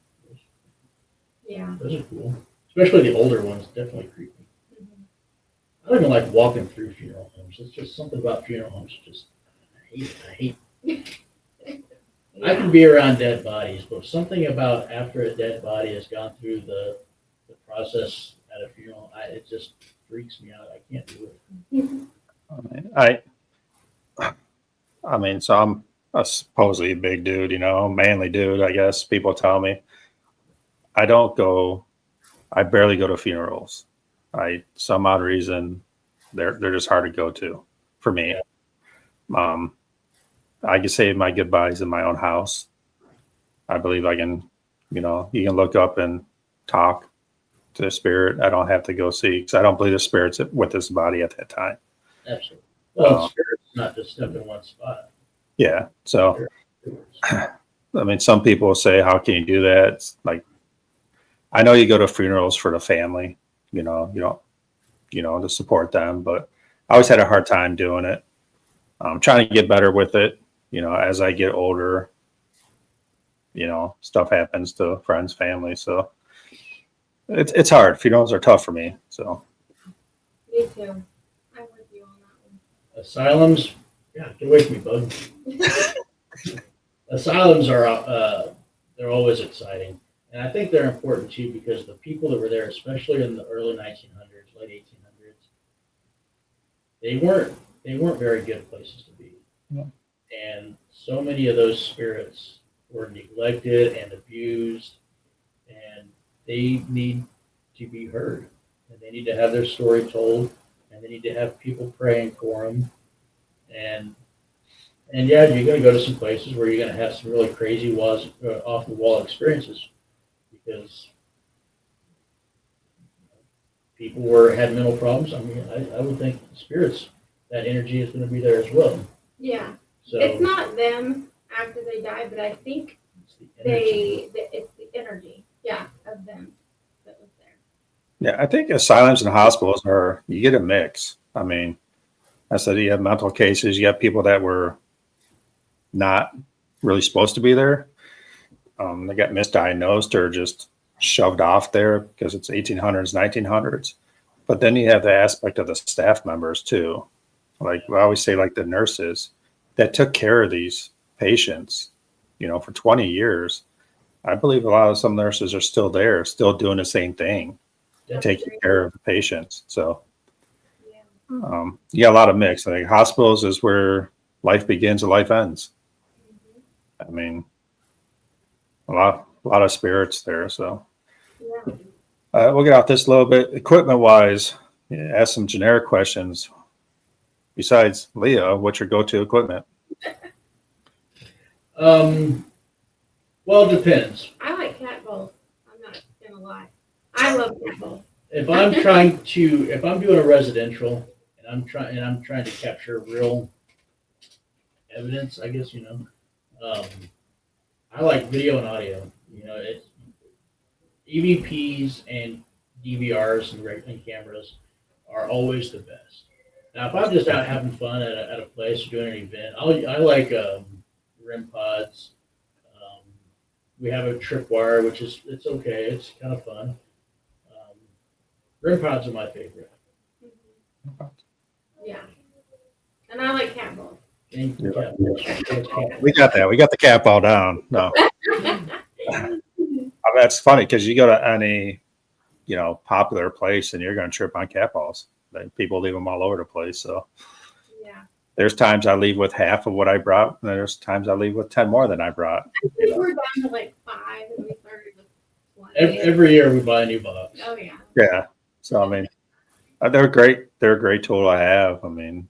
Yeah.
Those are cool. Especially the older ones, definitely creepy. I don't even like walking through funeral homes. It's just something about funeral homes. I hate it. I can be around dead bodies, but something about after a dead body has gone through the process at a funeral, it just freaks me out. I can't do it.
I mean, so I'm a supposedly a big dude, manly dude, I guess people tell me. I barely go to funerals. Some odd reason, they're just hard to go to for me. Yeah. I can say my goodbyes in my own house. I believe I can, you can look up and talk to the spirit. I don't have to go see, because I don't believe the spirit's with this body at that time.
Absolutely. Well, spirit's not just stuck in one spot.
Yeah. So, I mean, some people say, how can you do that? It's like, I know you go to funerals for the family, you don't, to support them, but I always had a hard time doing it. I'm trying to get better with it. As I get older, stuff happens to friends, family. So it's hard. Funerals are tough for me. So.
Me too. I'm with you on that one.
Asylums, get away from me, bud. Asylums are, they're always exciting. And I think they're important too, because the people that were there, especially in the early 1900s, late 1800s, they weren't very good places to be.
Yeah.
And so many of those spirits were neglected and abused, and they need to be heard, and they need to have their story told, and they need to have people praying for them. And yeah, you're going to go to some places where you're going to have some really crazy off the wall experiences, because people had mental problems. I mean, I would think spirits, that energy is going to be there as well.
Yeah,
So
It's not them after they die, but I think
it's the energy.
it's the energy, yeah, of them that was there.
Yeah, I think asylums and hospitals you get a mix. I mean, I said you have mental cases, you have people that were not really supposed to be there. They got misdiagnosed or just shoved off there because it's 1800s, 1900s. But then you have the aspect of the staff members too. Like I always say, like the nurses that took care of these patients, for 20 years. I believe a lot of some nurses are still there, still doing the same thing, taking care of the patients. So
Yeah.
you got a lot of mix. I think hospitals is where life begins and life ends.
Mhm.
I mean, a lot of spirits there. So
Yeah.
we'll get out this a little bit. Equipment wise, ask some generic questions. Besides Leah, what's your go-to equipment?
Well, it depends.
I like cat balls. I'm not gonna lie. I love cat balls.
If I'm doing a residential and I'm trying to capture real evidence, I guess, I like video and audio. It's EVPs and DVRs and cameras are always the best. Now, if I'm just out having fun at a place or doing an event, I like REM pods. We have a tripwire, which it's okay. It's kind of fun. REM pods are my favorite.
Yeah. And I like cat balls.
And,
Yeah.
yeah.
We got that. We got the cat ball down. No, that's funny because you go to any, popular place and you're going to trip on cat balls. Like, people leave them all over the place. So
Yeah.
there's times I leave with half of what I brought, and there's times I leave with 10 more than I brought.
I think we're down to like 5 and we started with 20.
Every year we buy a new box.
Oh yeah.
Yeah. So I mean, they're great. They're a great tool to have. I mean,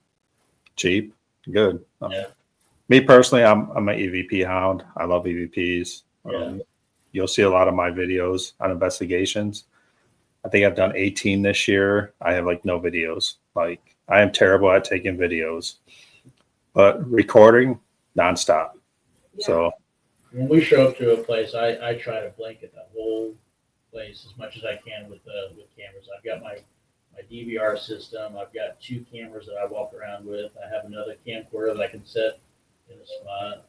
cheap, good.
Yeah.
Me personally, I'm an EVP hound. I love EVPs.
Yeah.
You'll see a lot of my videos on investigations. I think I've done 18 this year. I have like no videos. Like, I am terrible at taking videos, but recording nonstop.
Yeah.
So
When we show up to a place, I try to blanket the whole place as much as I can with cameras. I've got my DVR system. I've got 2 cameras that I walk around with. I have another camcorder that I can set in a spot.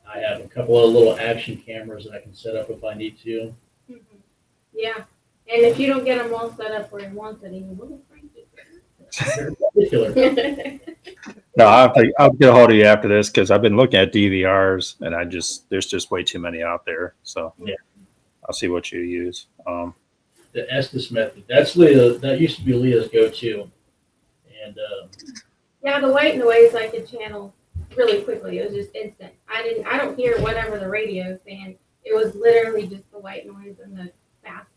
I have a couple of little action cameras that I can set up if I need to.
Mhm. Yeah. And if you don't get them all set up where you want it, you will find
They're particular.
it.
no, I'll get a hold of you after this because I've been looking at DVRs and there's just way too many out there. So
Yeah.
I'll see what you use.
The Estes method. That's Leah. That used to be Leah's go-to. And
Yeah, the white noise I could channel really quickly. It was just instant. I don't hear whatever the radio is saying. It was literally just the white noise and the fast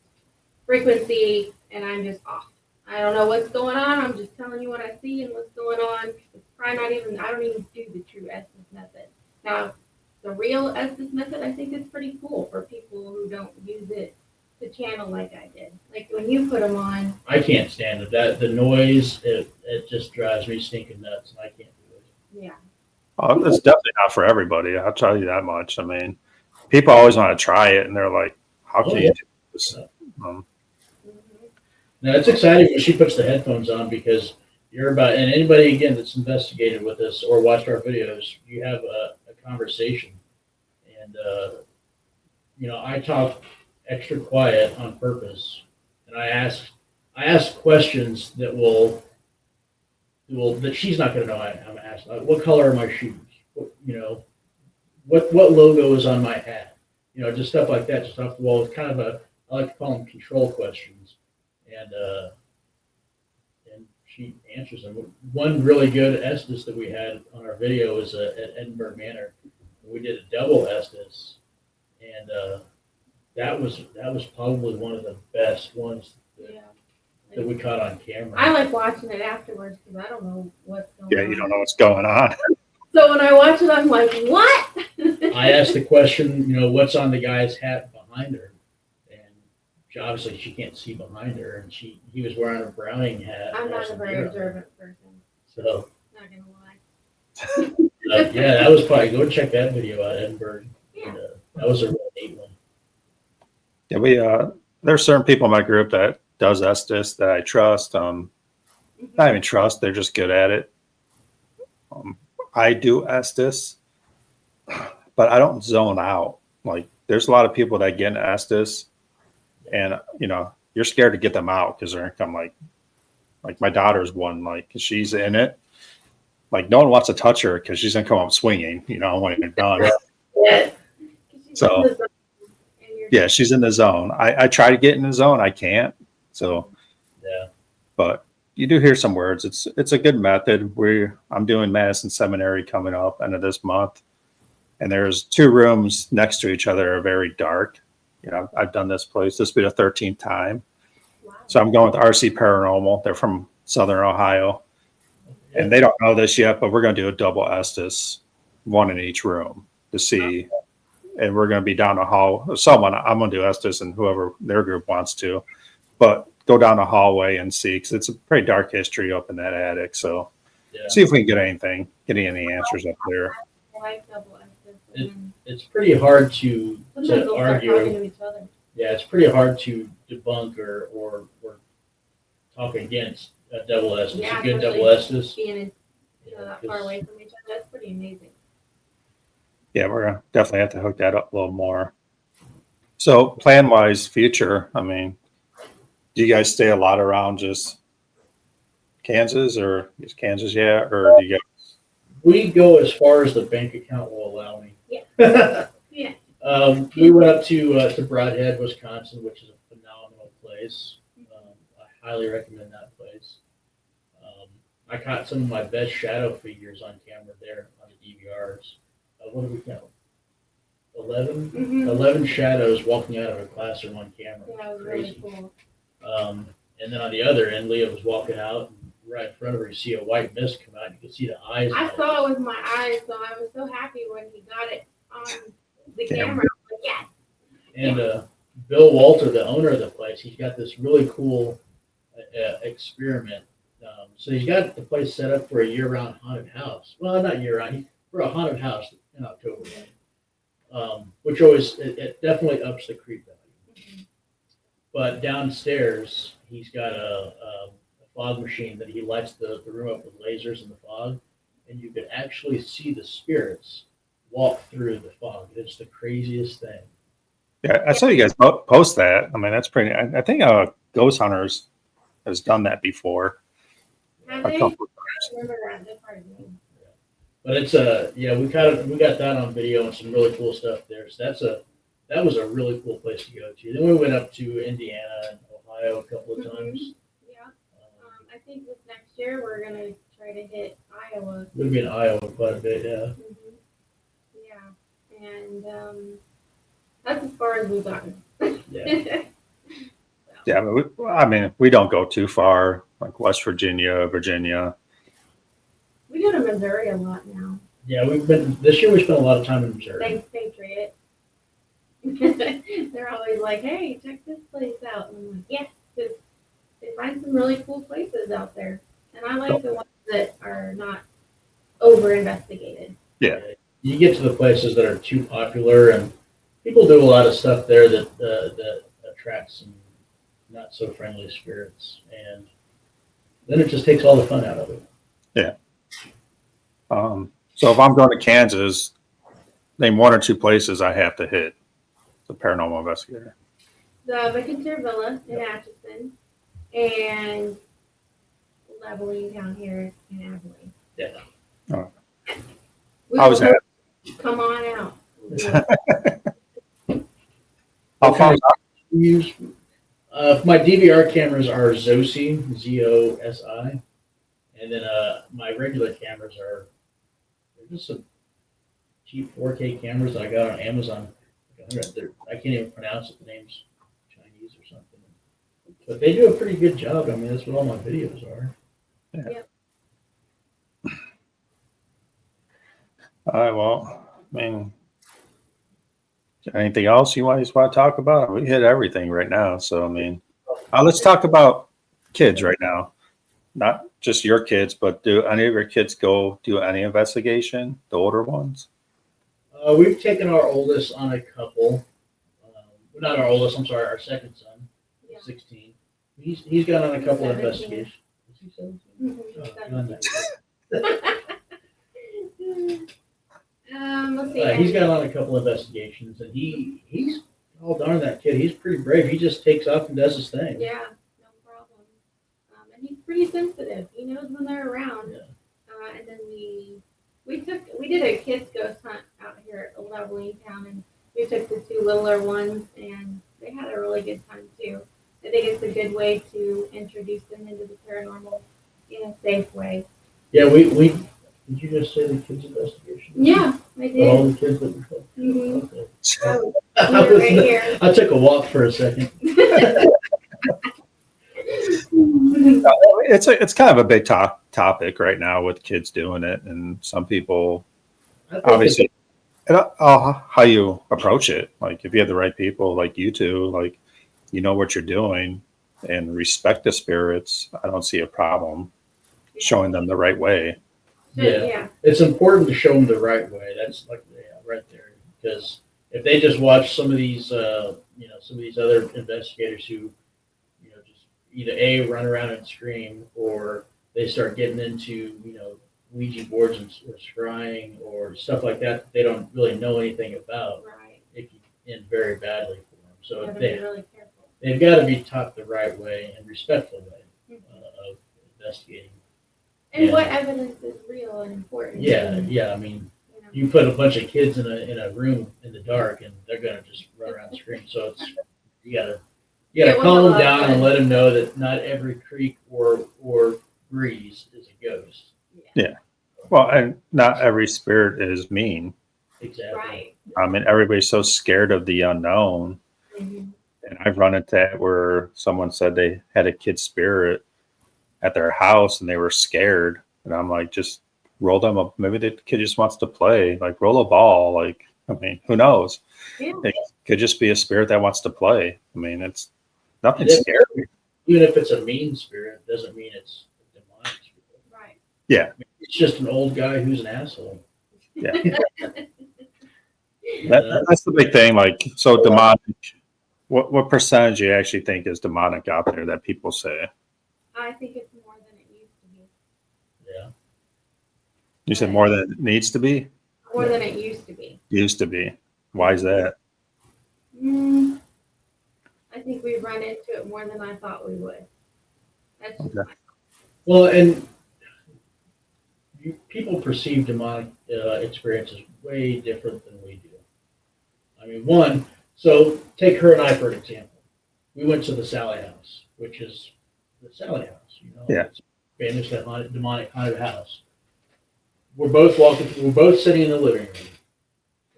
frequency, and I'm just off. I don't know what's going on. I'm just telling you what I see and what's going on. It's probably not even, I don't even do the true Estes method. Now, the real Estes method, I think is pretty cool for people who don't use it to channel like I did. Like when you put them on.
I can't stand it. The noise, it just drives me stinking nuts, and I can't do it.
Yeah.
Oh, it's definitely not for everybody. I'll tell you that much. I mean, people always want to try it, and they're like, "How can you do this?"
Mhm.
Now, it's exciting when she puts the headphones on because and anybody, again, that's investigated with us or watched our videos, you have a conversation. And, I talk extra quiet on purpose. And I ask questions that that she's not going to know I'm asking. Like, what color are my shoes? What logo is on my hat? Just stuff like that, just off the wall. It's kind of I like to call them control questions. And she answers them. One really good Estes that we had on our video was at Edinburgh Manor. We did a double Estes, and that was probably one of the best ones that we caught on camera.
I like watching it afterwards because I don't know what's going on.
Yeah, you don't know what's going on.
So when I watch it, I'm like, what?
I asked the question, what's on the guy's hat behind her? Obviously she can't see behind her, and he was wearing a Browning hat.
I'm not a very observant person.
So
Not gonna lie.
Yeah, that was probably, go check that video out, Edinburgh.
Yeah.
And, that was a real neat one.
Yeah, there's certain people in my group that does Estes that I trust. Not even trust, they're just good at it. I do Estes, but I don't zone out. Like, there's a lot of people that get in Estes, and you're scared to get them out because they're gonna come like my daughter's one. Like, she's in it. Like, no one wants to touch her because she's gonna come up swinging. When you're done.
Yeah.
So yeah, she's in the zone. I try to get in the zone. I can't. So
Yeah.
But you do hear some words. It's a good method. I'm doing Madison Seminary coming up end of this month, and there's 2 rooms next to each other are very dark. I've done this place. This will be the 13th time.
Wow.
So I'm going with RC Paranormal. They're from Southern Ohio, and they don't know this yet, but we're going to do a double Estes, one in each room to see. And we're going to be down the hall. I'm going to do Estes and whoever their group wants to, but go down the hallway and see, because it's a pretty dark history up in that attic. So see if we can get any answers up there.
I like double Estes.
It's pretty hard to
Sometimes they'll start talking
argue.
to each other.
Yeah, it's pretty hard to debunk or talk against a double Estes,
Yeah,
a good
especially
double Estes.
Being that far away from each other, that's pretty amazing.
Yeah, we're going to definitely have to hook that up a little more. So plan-wise, future, do you guys stay a lot around just Kansas, or is Kansas yet? Or do you guys?
We go as far as the bank account will allow me.
Yeah. Yeah.
We went up to Brodhead, Wisconsin, which is a phenomenal place. I highly recommend that place. I caught some of my best shadow figures on camera there on the DVRs. What do we count? 11?
Mm-hmm.
11 shadows walking out of a classroom on camera.
Yeah, it was
Crazy.
really cool.
And then on the other end, Leah was walking out, and right in front of her, you see a white mist come out. You can see the eyes.
I saw it with my eyes, so I was so happy when he got it on the camera. I was like, yes.
And Bill Walter, the owner of the place, he's got this really cool experiment. So he's got the place set up for a year-round haunted house. Well, not year-round, for a haunted house in October, which always it definitely ups the creep value.
Mm-hmm.
But downstairs, he's got a fog machine that he lights the room up with lasers in the fog, and you could actually see the spirits walk through the fog. It's the craziest thing.
Yeah, I saw you guys post that. That's pretty. I think Ghost Hunters has done that before.
Have
A
they?
couple of
I remember that. That's hard to know.
But it's we got that on video and some really cool stuff there. So that was a really cool place to go to. Then we went up to Indiana and Ohio a couple of times.
Yeah. I think this next year we're gonna try to hit Iowa.
We've been in Iowa quite a bit, yeah.
Yeah, and that's as far as we've gotten.
Yeah.
Yeah, we don't go too far, like West Virginia, Virginia.
We go to Missouri a lot now.
Yeah, this year we spent a lot of time in Missouri.
Thanks, Patriot. They're always like, hey, check this place out. And I'm like, yes, because they find some really cool places out there. And I like the ones that are not over investigated.
Yeah.
You get to the places that are too popular, and people do a lot of stuff there that attracts some not so friendly spirits, and then it just takes all the fun out of it.
Yeah. So if I'm going to Kansas, name 1 or 2 places I have to hit the paranormal investigator.
The Vicantier Villa in Atchison and Leveling down here in Abilene.
Yeah.
Oh.
We
I was
will
at.
come on out.
How far?
Use my DVR cameras are Zosi, Zosi, and then my regular cameras they're just some cheap 4K cameras that I got on Amazon. I can't even pronounce it. The name's Chinese or something, but they do a pretty good job. That's what all my videos are.
Yeah.
Yep.
All right. Well, anything else you want to talk about? We hit everything right now. So let's talk about kids right now. not just your kids, but do any of your kids go do any investigation, the older ones?
We've taken our oldest on a couple. Not our oldest, I'm sorry, our second son,
Yeah.
16. He's gone on a couple
17.
investigations. Is he 17?
Mhm, let's see.
He's gone on a couple investigations, and he's darn that kid. He's pretty brave. He just takes off and does his thing.
Yeah, no problem. And he's pretty sensitive. He knows when they're around.
Yeah.
And then we did a kids ghost hunt out here at Lovely Town, and we took the two littler ones, and they had a really good time too. I think it's a good way to introduce them into the paranormal in a safe way.
Yeah, we did you just say the kids investigation?
Yeah, I did.
All the kids that we took.
Mm-hmm.
Okay.
Oh, you're right here.
I took a walk for a second.
It's kind of a big topic right now with kids doing it, and some people
I think
obviously how you approach it. Like if you have the right people, like you two, like you know what you're doing, and respect the spirits. I don't see a problem showing them the right way.
Yeah.
It's important to show them the right way. That's like right there, because if they just watch some of these, some of these other investigators who, just either run around and scream, or they start getting into, Ouija boards or scrying or stuff like that they don't really know anything about,
Right.
it can end very badly for them. So
You gotta be really careful.
they've got to be taught the right way and respectful way of investigating.
And what evidence is real and important.
Yeah. I mean,
You know.
you put a bunch of kids in a room in the dark, and they're gonna just run around and scream. So you gotta
It was a
calm them
lot
down
of
and
fun.
let them know that not every creak or breeze is a ghost.
Yeah. Well, and not every spirit is mean.
Exactly.
Right.
I mean, everybody's so scared of the unknown.
Mhm.
And I've run into that where someone said they had a kid spirit at their house and they were scared. And I'm like, just roll them up. Maybe the kid just wants to play. Like, roll a ball. Like, I mean, who knows?
Yeah.
It could just be a spirit that wants to play. I mean, it's nothing
And if-
scary.
Even if it's a mean spirit, doesn't mean it's a demonic spirit.
Right.
Yeah.
It's just an old guy who's an asshole.
Yeah. That's the big thing. Like, so demonic. What percentage do you actually think is demonic out there that people say?
I think it's more than it used to be.
Yeah.
You said more than it needs to be?
More than it used to be.
Used to be. Why is that?
I think we've run into it more than I thought we would. That's just
Okay.
Well, and people perceive demonic experiences way different than we do. I mean, so take her and I for an example. We went to the Sally House, which is the Sally House,
Yeah.
It's famously haunted, demonic haunted house. We're both sitting in the living room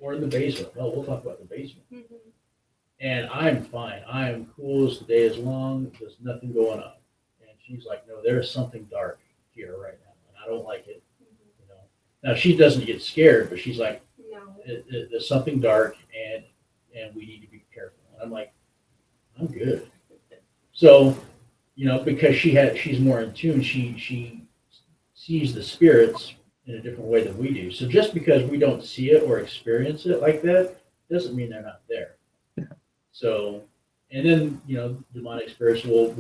or in the basement. Well, we'll talk about the basement.
Mhm.
And I'm fine. I am cool as the day is long. There's nothing going on. And she's like, no, there's something dark here right now, and I don't like it. Now she doesn't get scared, but she's like,
No.
there's something dark, and we need to be careful. And I'm like, I'm good. So, because she's more in tune, she sees the spirits in a different way than we do. So just because we don't see it or experience it like that doesn't mean they're not there.
Yeah.
So, and then demonic spirits will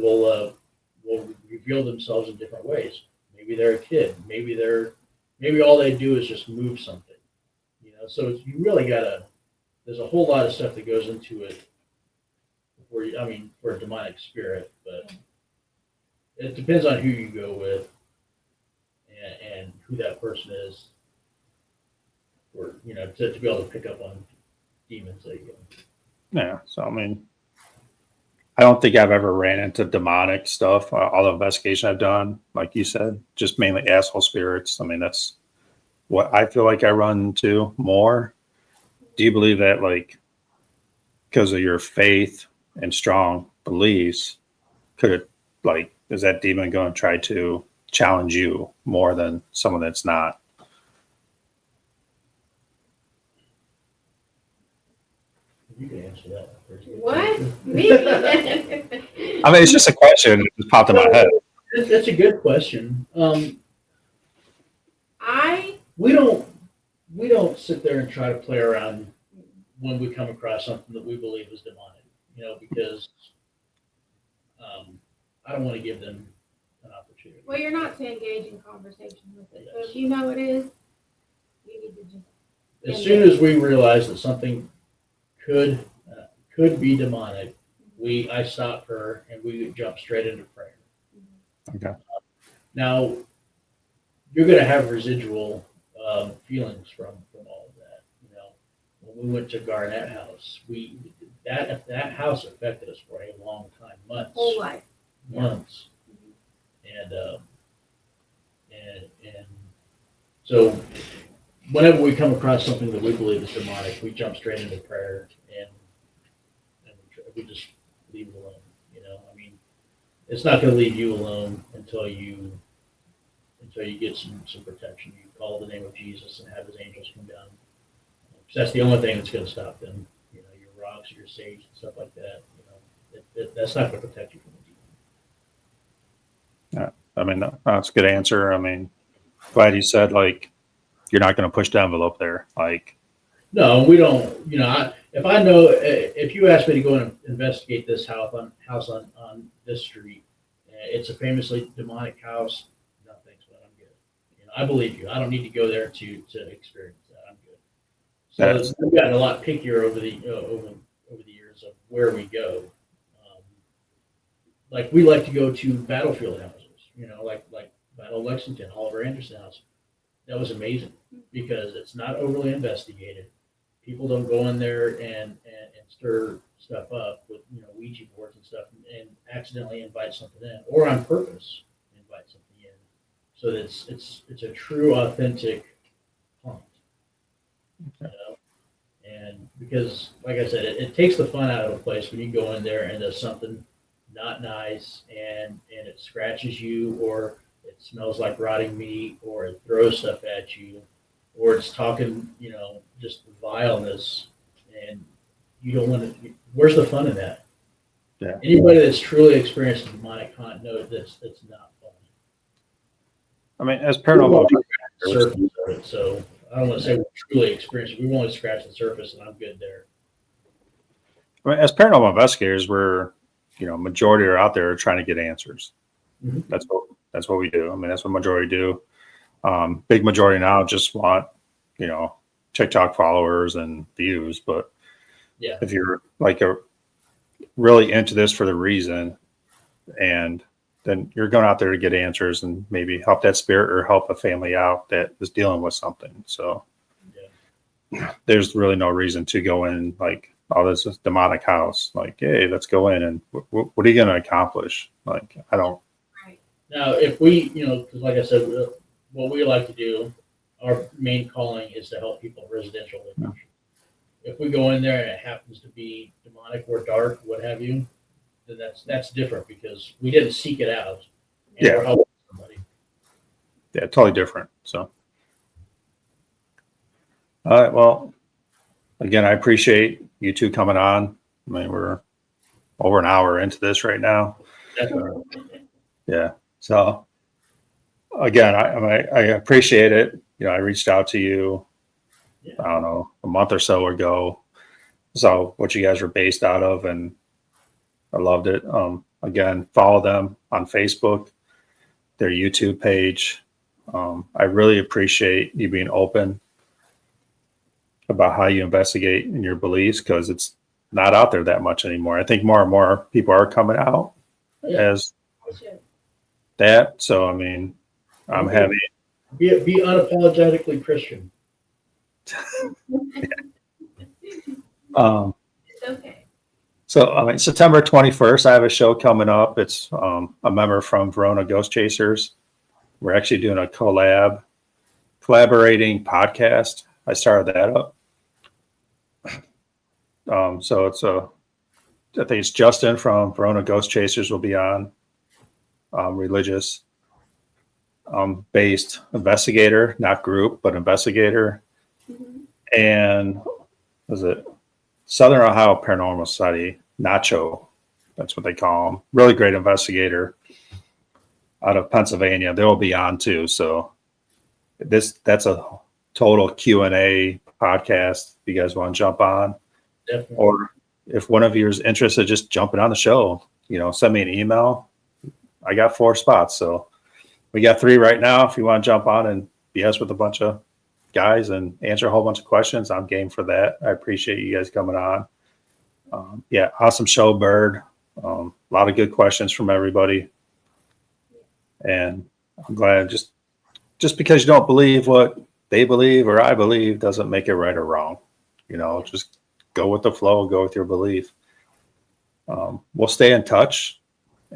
reveal themselves in different ways. Maybe they're a kid. Maybe all they do is just move something. So you really there's a whole lot of stuff that goes into it for a demonic spirit, but it depends on who you go with and who that person is, or to be able to pick up on demons. There you go.
Yeah. So, I mean, I don't think I've ever ran into demonic stuff. All the investigation I've done, like you said, just mainly asshole spirits. I mean, that's what I feel like I run into more. Do you believe that, like, because of your faith and strong beliefs, could it, like, is that demon going to try to challenge you more than someone that's not?
You can answer that first.
What? Me?
I mean, it's just a question that just popped in my head.
That's a good question. We don't sit there and try to play around when we come across something that we believe is demonic, because I don't want to give them an opportunity.
Well, you're not to engage in conversation with it.
Yes.
So if you know it is, you need to just.
As soon as we realize that something could be demonic, I stop her and we jump straight into prayer.
Okay.
Now, you're going to have residual feelings from all of that. When we went to Garnett House, that house affected us for a long time, months.
Whole life.
Months. And so whenever we come across something that we believe is demonic, we jump straight into prayer and we just leave it alone. It's not going to leave you alone until you get some protection. You call the name of Jesus and have his angels come down. That's the only thing that's going to stop them. Your rocks, your sage, and stuff like that. That's not going to protect you from the demon.
That's a good answer. Glad you said you're not going to push the envelope there.
No, we don't. If you ask me to go and investigate this house on this street, it's a famously demonic house. No thanks, but I'm good. I believe you. I don't need to go there to experience that. I'm good. So we've gotten a lot pickier over the years of where we go. We like to go to battlefield houses. Like Battle of Lexington, Oliver Anderson House. That was amazing because it's not overly investigated. People don't go in there and stir stuff up with Ouija boards and stuff and accidentally invite something in, or on purpose invite something in. So that it's a true, authentic haunt. And because, like I said, it takes the fun out of a place when you go in there and there's something not nice and it scratches you, or it smells like rotting meat, or it throws stuff at you, or it's talking, just vileness, and you don't want to. Where's the fun in that?
Yeah.
Anybody that's truly experienced a demonic haunt knows that's not fun.
As paranormal,
Surface of it, so I don't want to say we're truly experienced. We've only scratched the surface, and I'm good there.
as paranormal investigators, we're majority are out there trying to get answers.
Mm-hmm.
That's what we do. That's what majority do. Big majority now just want TikTok followers and views, but
yeah,
if you're really into this for the reason, and then you're going out there to get answers and maybe help that spirit or help a family out that is dealing with something. So there's really no reason to go in this is demonic house. Hey, let's go in and what are you going to accomplish? I don't.
Now, if we, because like I said, what we like to do, our main calling is to help people residential location. If we go in there and it happens to be demonic or dark, what have you, then that's different because we didn't seek it out. And we're helping somebody.
Yeah, totally different. So, all right. Well, again, I appreciate you two coming on. We're over an hour into this right now. Yeah. So, again, I appreciate it. I reached out to you, I don't know, a month or so ago. So what you guys were based out of, and I loved it. Again, follow them on Facebook, their YouTube page. I really appreciate you being open about how you investigate in your beliefs, because it's not out there that much anymore. I think more and more people are coming out as that. So, I'm happy.
Be unapologetically Christian.
It's okay.
So, September 21st, I have a show coming up. It's a member from Verona Ghost Chasers. We're actually doing a collaborating podcast. I started that up. So I think it's Justin from Verona Ghost Chasers will be on. Religious based investigator, not group, but investigator.
Mm-hmm.
And was it Southern Ohio Paranormal Society, Nacho? That's what they call him. Really great investigator. out of Pennsylvania. They'll be on too. So that's a total Q&A podcast. If you guys want to jump on,
Definitely.
or if one of you is interested, just jumping on the show, send me an email. I got 4 spots. So we got 3 right now. If you want to jump on and BS with a bunch of guys and answer a whole bunch of questions, I'm game for that. I appreciate you guys coming on. Awesome show, Bird. A lot of good questions from everybody. And I'm glad just because you don't believe what they believe or I believe doesn't make it right or wrong. Just go with the flow, go with your belief. We'll stay in touch,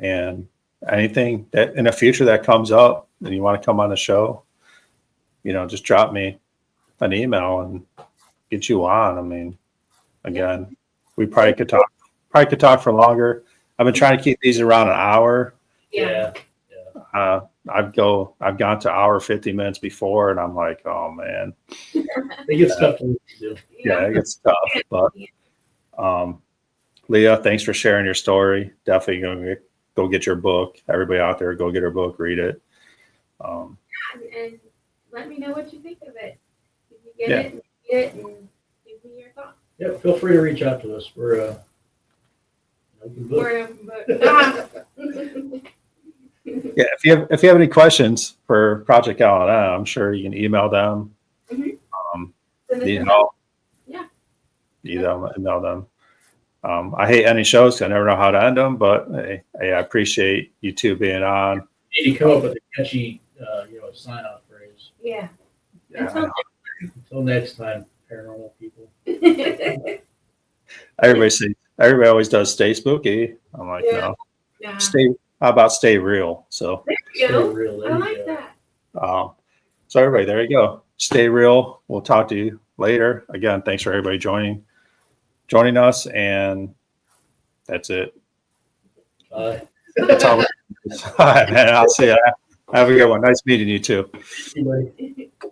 and anything that in the future that comes up and you want to come on the show, just drop me an email and get you on. I mean, again, we probably could talk for longer. I've been trying to keep these around an hour.
Yeah.
I've gone to hour 50 minutes before, and I'm like, oh man,
It gets tough to do.
yeah, it gets tough. But Leah, thanks for sharing your story. Definitely gonna go get your book. Everybody out there, go get her book, read it.
And let me know what you think of it. If you get it, read it, and give me your thoughts.
Yeah, feel free to reach out to us. We're an open book.
We're an open book.
Yeah, if you have any questions for Project L&M, I'm sure you can email them.
Send us
You
a
know,
Yeah.
email them. I hate ending shows 'cause I never know how to end them, but hey, I appreciate you two being on.
You need to come up with a catchy, sign-off phrase.
Yeah.
Yeah,
Until next time, paranormal people.
everybody always does stay spooky. I'm like,
Yeah.
no,
Yeah.
how about stay real? So,
There
Stay
you go.
real. There
I
you
like
go.
that.
so everybody, there you go. Stay real. We'll talk to you later. Again, thanks for everybody joining us, and that's it.
Bye.
That's all. All right, man. I'll see you. Have a good one. Nice meeting you too.
Bye.